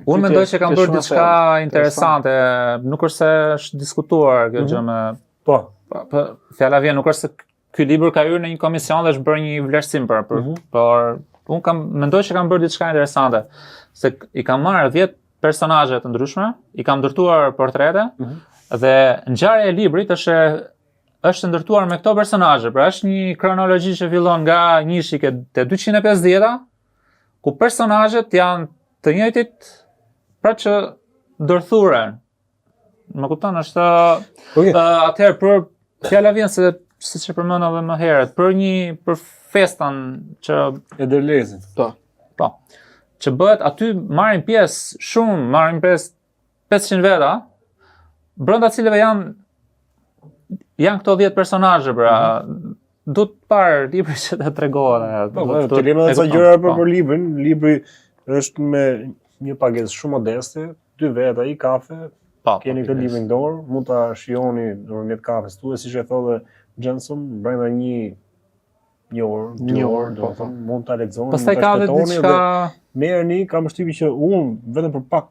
Unë mendoj që kam bërë diçka interesante, nuk është se është diskutuar kjo gjë me Po. Fjala vjen nuk është se ky libër ka hyrë në një komision dhe është bërë një vlerësim por unë mendoj që kam bërë diçka interesante, se i kam marrë 10 personazhe të ndryshme, i kam ndërtuar portrete dhe ngjarja e librit është ndërtuar me këto personazhe. Pra është një kronologji që fillon nga 250-a, ku personazhet janë të njëjtit, pra që ndërthuren. Më kupton, është atëherë për fjala vjen se siç e përmendëm edhe më herët, për festën që e Derlezit. Po. Që bëhet aty marrin pjesë 500 veta, brenda cilëve janë këto 10 personazhe, pra do të parë libri që të tregohet. Të lëmë edhe ca gjëra për librin. Libri është me një pagesë shumë modeste, 2 veta, i kafe, keni këtë librin dorë, mund ta shijoni nëpërmjet kafes tuaj, siç e thotë Jensen, brenda një orë, 2 orë, do të thonë, mund ta lexoni, pastaj ka edhe diçka merrni, kam përshtypjen që unë vetëm për pak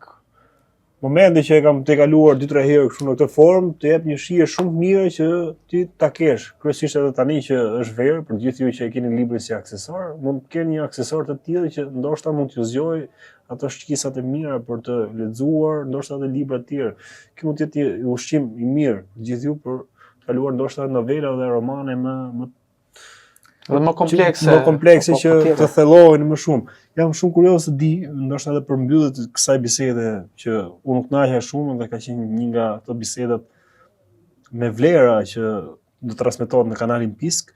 momente që e kam tejkaluar 2-3 herë kështu në këtë formë, të jep një shije shumë mirë që ti ta kesh. Kryesisht edhe tani që është verë, për gjithë ju që e keni librin si aksesor, mund të keni një aksesor të tillë që ndoshta mund t'ju zgjojë ato shqisat e mira për të lexuar, ndoshta edhe libra të tjerë. Ky mund të jetë një ushqim i mirë gjithë ju për të kaluar ndoshta novela dhe romane më komplekse që të thellohen më shumë. Jam shumë kurioz të di, ndoshta edhe për mbyllje të kësaj bisede që unë nuk kënaqja shumë dhe ka qenë një nga ato bisedat me vlera që do transmetohet në kanalin Pisk.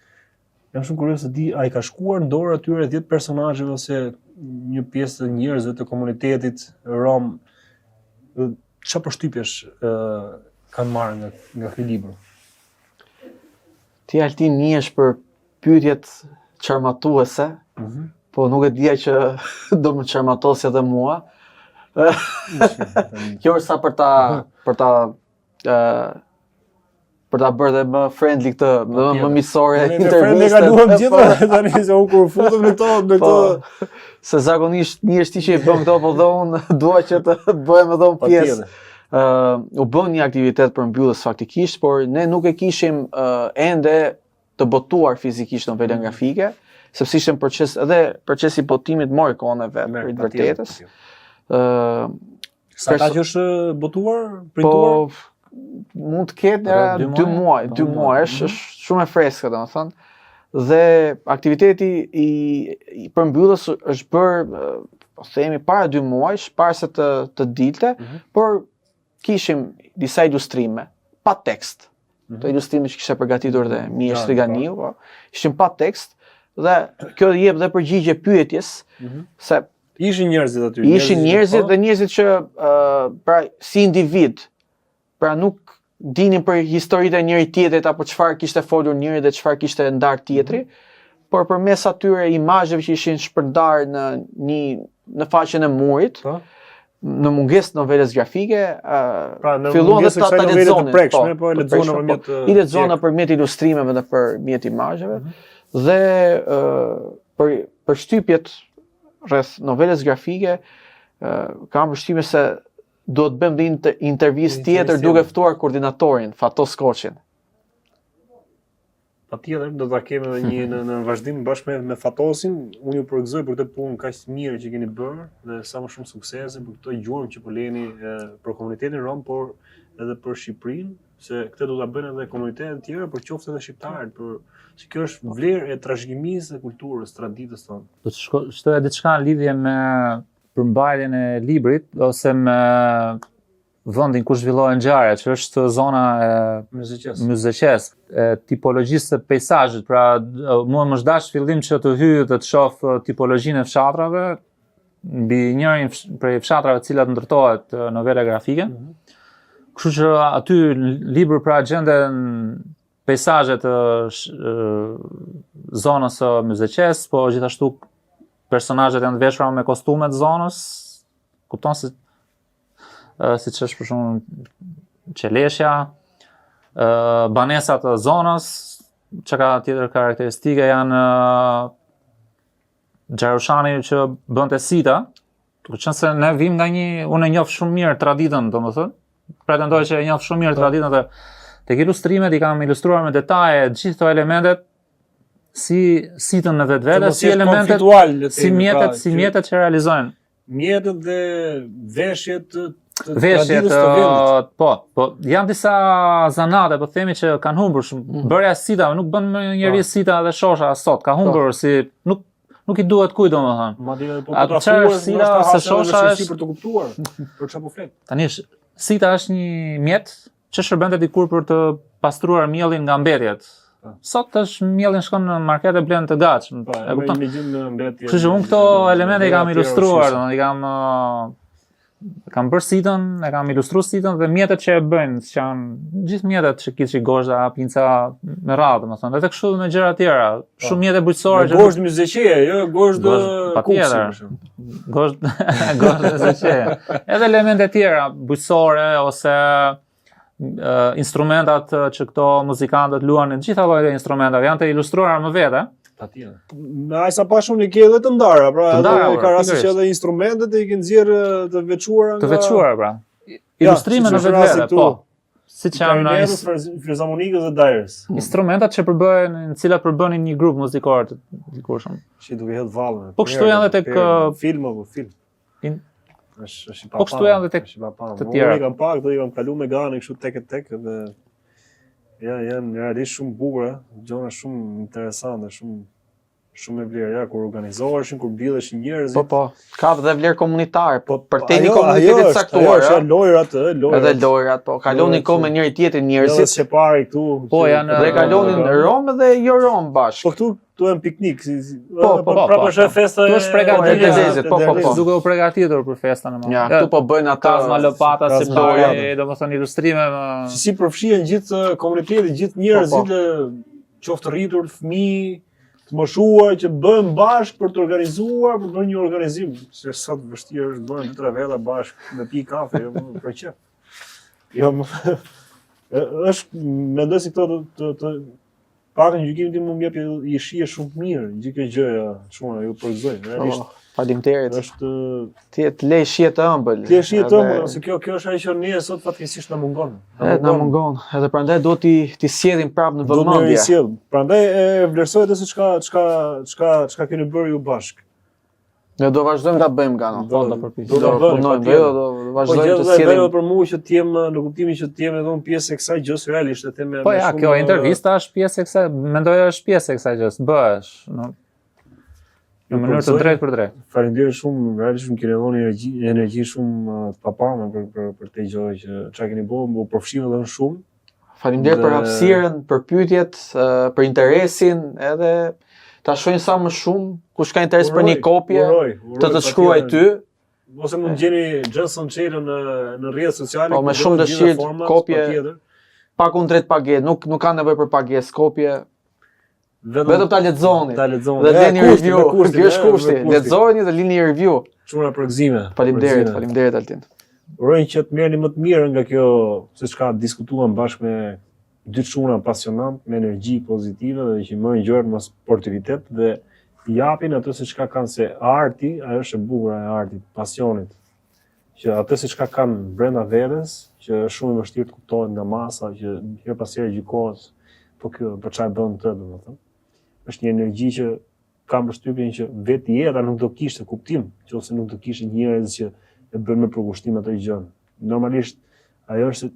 Jam shumë kurioz të di, a i ka shkuar në dorë atyre 10 personazheve ose një pjesë të njerëzve të komunitetit rom, çfarë përshtypjesh kanë marrë nga ky libër? Ti Altin njihesh për pyetjet çarmatuese, po nuk e dija që do më çarmatosje edhe mua. Kjo është sa për ta bërë dhe më friendly këtë, më miqësore intervistën. Ne kaluam gjithë tani se u kur futëm në këto. Se zakonisht njerëz ti që i bën këto, po dhe unë dua që të bëhem edhe unë pjesë. U bën një aktivitet për mbylljes faktikisht, por ne nuk e kishim ende të botuar fizikisht novela grafike, sepse ishte edhe procesi botimit mori kohën e vet për të vërtetës. Sa ka që është botuar, printuar? Po mund të ketë 2 muaj, është shumë e freskët, domethënë. Dhe aktiviteti i përmbylljes është bërë, po themi para 2 muajsh, para se të dilte, por kishim disa ilustrime pa tekst. Të ilustrime që kishte përgatitur dhe Mia Shtriganiu, ishin pa tekst dhe kjo jep dhe përgjigje pyetjes se ishin njerëzit aty. Ishin njerëzit dhe njerëzit që pra si individ, pra nuk dinin për historitë e njëri tjetrit apo çfarë kishte folur njëri dhe çfarë kishte ndarë tjetri, por përmes atyre imazheve që ishin shpërndarë në faqen e murit, në mungesë novelës grafike, filluan dhe ta lexonin. I lexuan nëpërmjet ilustrimeve dhe nëpërmjet imazheve dhe për shtypjet rreth novelës grafike kam përshtypjen se duhet bëjmë një intervistë tjetër duke ftuar koordinatorin Fatos Koçin. Patjetër do ta kemi edhe në vazhdim bashkë me Fatosin. Unë ju përgëzoj për këtë punë kaq të mirë që keni bërë dhe sa më shumë suksese për këtë gjurmë që po leni për komunitetin rom, por edhe për Shqipërinë, se këtë do ta bëjnë edhe komunitetet e tjera, për qoftë edhe shqiptarët, se kjo është vlerë e trashëgimisë dhe kulturës, traditës tonë. Do të shtoja diçka në lidhje me përmbajtjen e librit ose me vendin ku zhvillohen ngjarjet, që është zona e Myzeqes, tipologjisë së peizazhit. Pra, mua më është dashur fillim që të hyj dhe të shoh tipologjinë e fshatrave, mbi njërin prej fshatrave të cilat ndërtohet novela grafike. Kështu që aty libër pra gjenden peizazhe të zonës së Myzeqes, po gjithashtu personazhet janë të veshura me kostume të zonës. Kupton se siç është për shembull Qeleshja, banesat të zonës, çka ka tjetër karakteristike janë Xharushani që bënte sita, duke qenë se ne vim nga unë e njoh shumë mirë traditën, domethënë, pretendoj që e njoh shumë mirë traditën dhe tek ilustrimet i kam ilustruar me detaje gjithë këto elementet si sitën në vetvete, si elementet, si mjetet që realizojnë. Mjetet dhe veshjet të traditës të vendit. Po, janë disa zanate, po themi që kanë humbur shumë. Bërja e sitave nuk bën më njëri sita dhe shosha sot, ka humbur si nuk i duhet kujt domethënë. Madje po fotografuar sita se shosha është për të kuptuar për çfarë po flet. Tani sita është një mjet që shërbente dikur për të pastruar miellin nga mbetjet. Sot është miellin shkon në market e blen të gatshëm. E kupton? Kështu që unë këto elemente i kam ilustruar, domethënë kam bërë sitën, e kam ilustruar sitën dhe mjetet që e bëjnë, që janë gjithë mjetet që kiçi gozhda, pinca me radhë, domethënë, edhe kështu me gjëra tjera, shumë mjete bujqësore që gozhdë myzeqeje, jo gozhdë kuksi. Gozhdë myzeqeje. Edhe elemente tjera bujqësore ose instrumentat që këto muzikantët luanin, gjitha llojet e instrumentave janë të ilustruara më vete. Patjetër. Ai sa pa shumë i ke edhe të ndara, pra edhe ka rasti që edhe instrumentet i ke nxjerrë të veçuara nga... Të veçuara, pra. Ilustrime në vetvete, po. Siç janë filharmonikës dhe dajrës. Instrumentat që përbëhen, në cilat përbënin një grup muzikor të dikurshëm. Që duke hedh vallën. Po kështu janë edhe tek film apo film. Është po kështu janë edhe tek të tjera. Unë kam pak, do i kam kalu me gane kështu tek dhe janë realisht shumë bukura, gjëra shumë interesante, shumë e vlerë, kur organizoheshin, kur mbledheshin njerëzit. Po, ka dhe vlerë komunitare, po për te një komunitetit caktuar. Ajo është lojrat, edhe lojrat, po kalonin kohë me njëri tjetrin njerëzit. Edhe separi këtu. Po janë dhe kalonin rom dhe jo rom bashkë. Po këtu janë piknik, pra është festa e përgatitur, po. Duke u përgatitur për festën e madhe. Ja, këtu po bëjnë ata kazma lopata si bëjnë, domethënë ilustrime si përfshihen gjithë komuniteti, gjithë njerëzit, qoftë rritur, fëmijë, të moshuar që bëhen bashkë për të organizuar, për të bërë një organizim, se sot vështirë është bëhen 2-3 veta bashkë me pi kafe, jo më për qef. Jo më është mendoj se këto të pak në gjykimin tim më jep i shije shumë mirë, gjithë kjo gjëja, shumë ju përgëzoj. Realisht faleminderit. Është të lej shije të ëmbël. Të lej shije të ëmbël, se kjo është ajo që ne sot fatkeqësisht na mungon. Na mungon. Edhe prandaj duhet t'i sjellim prapë në vëmendje. Duhet t'i sjell. Prandaj e vlerësoj edhe se çka keni bërë ju bashkë. Ne do vazhdojmë ta bëjmë gano. Do punojmë, do vazhdojmë të sjellim. Po për mua që të jem në kuptimin që të jem edhe unë pjesë e kësaj gjës realisht e them me. Po ja, kjo intervista është pjesë e kësaj, mendoj është pjesë e kësaj gjës, bëhesh në mënyrë të drejtë për drejtë. Faleminderit shumë, realisht më keni dhënë energji shumë të papame për këtë gjë që çka keni bërë, më përfshin edhe shumë. Faleminderit për hapësirën, për pyetjet, për interesin, edhe ta shohin sa më shumë, kush ka interes për një kopje, të shkruaj ty. Ose mund gjeni Johnson Çelën në rrjetet sociale. Po me shumë dëshirë, kopje, pa kundrejt pagesë, nuk ka nevojë për pagesë, kopje. Vetëm ta lexoni. Dhe lini review. Kjo është kushti. Lexojeni dhe lini review. Çuna përgëzime. Faleminderit Altin. Uroj që të merrni më të mirë nga kjo, se çka diskutuam bashkë me dy çuna pasionant, me energji pozitive dhe që mëjnë gjërat me sportivitet dhe japin atë se çka kanë, se arti, ajo është e bukur e artit, pasionit. Që atë se çka kanë brenda vetes, që është shumë e vështirë të kuptohet nga masa, që her pas here gjykohet, po kjo për çfarë bën të, domethënë. Është një energji që kam përshtypjen që vetë jeta nuk do kishte kuptim, nëse nuk do kishte njerëz që e bën me përkushtim atë gjë. Normalisht ajo është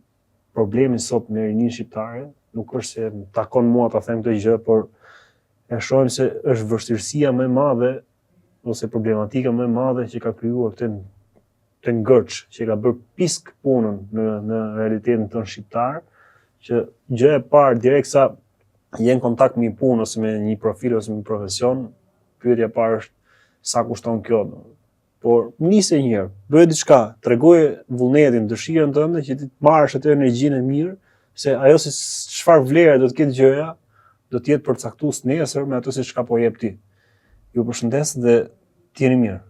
problemi sot me rinin shqiptare, nuk është se takon mua ta them këtë gjë, por e shohim se është vështirësia më e madhe ose problematika më e madhe që ka krijuar këtë ngërç, që ka bërë pisk punën në realitetin tonë shqiptar, që gjë e parë direkt sa je në kontakt me një punë ose me një profil ose me një profesion, pyetja e parë është sa kushton kjo. por nisi një herë, bëj diçka, tregoje vullnetin, dëshirën tënde që ti të marrësh atë energjinë e mirë, se ajo se çfarë vlere do të ketë gjëja, do të jetë përcaktues nesër me ato se çka po jep ti. Ju përshëndes dhe t'jeni mirë.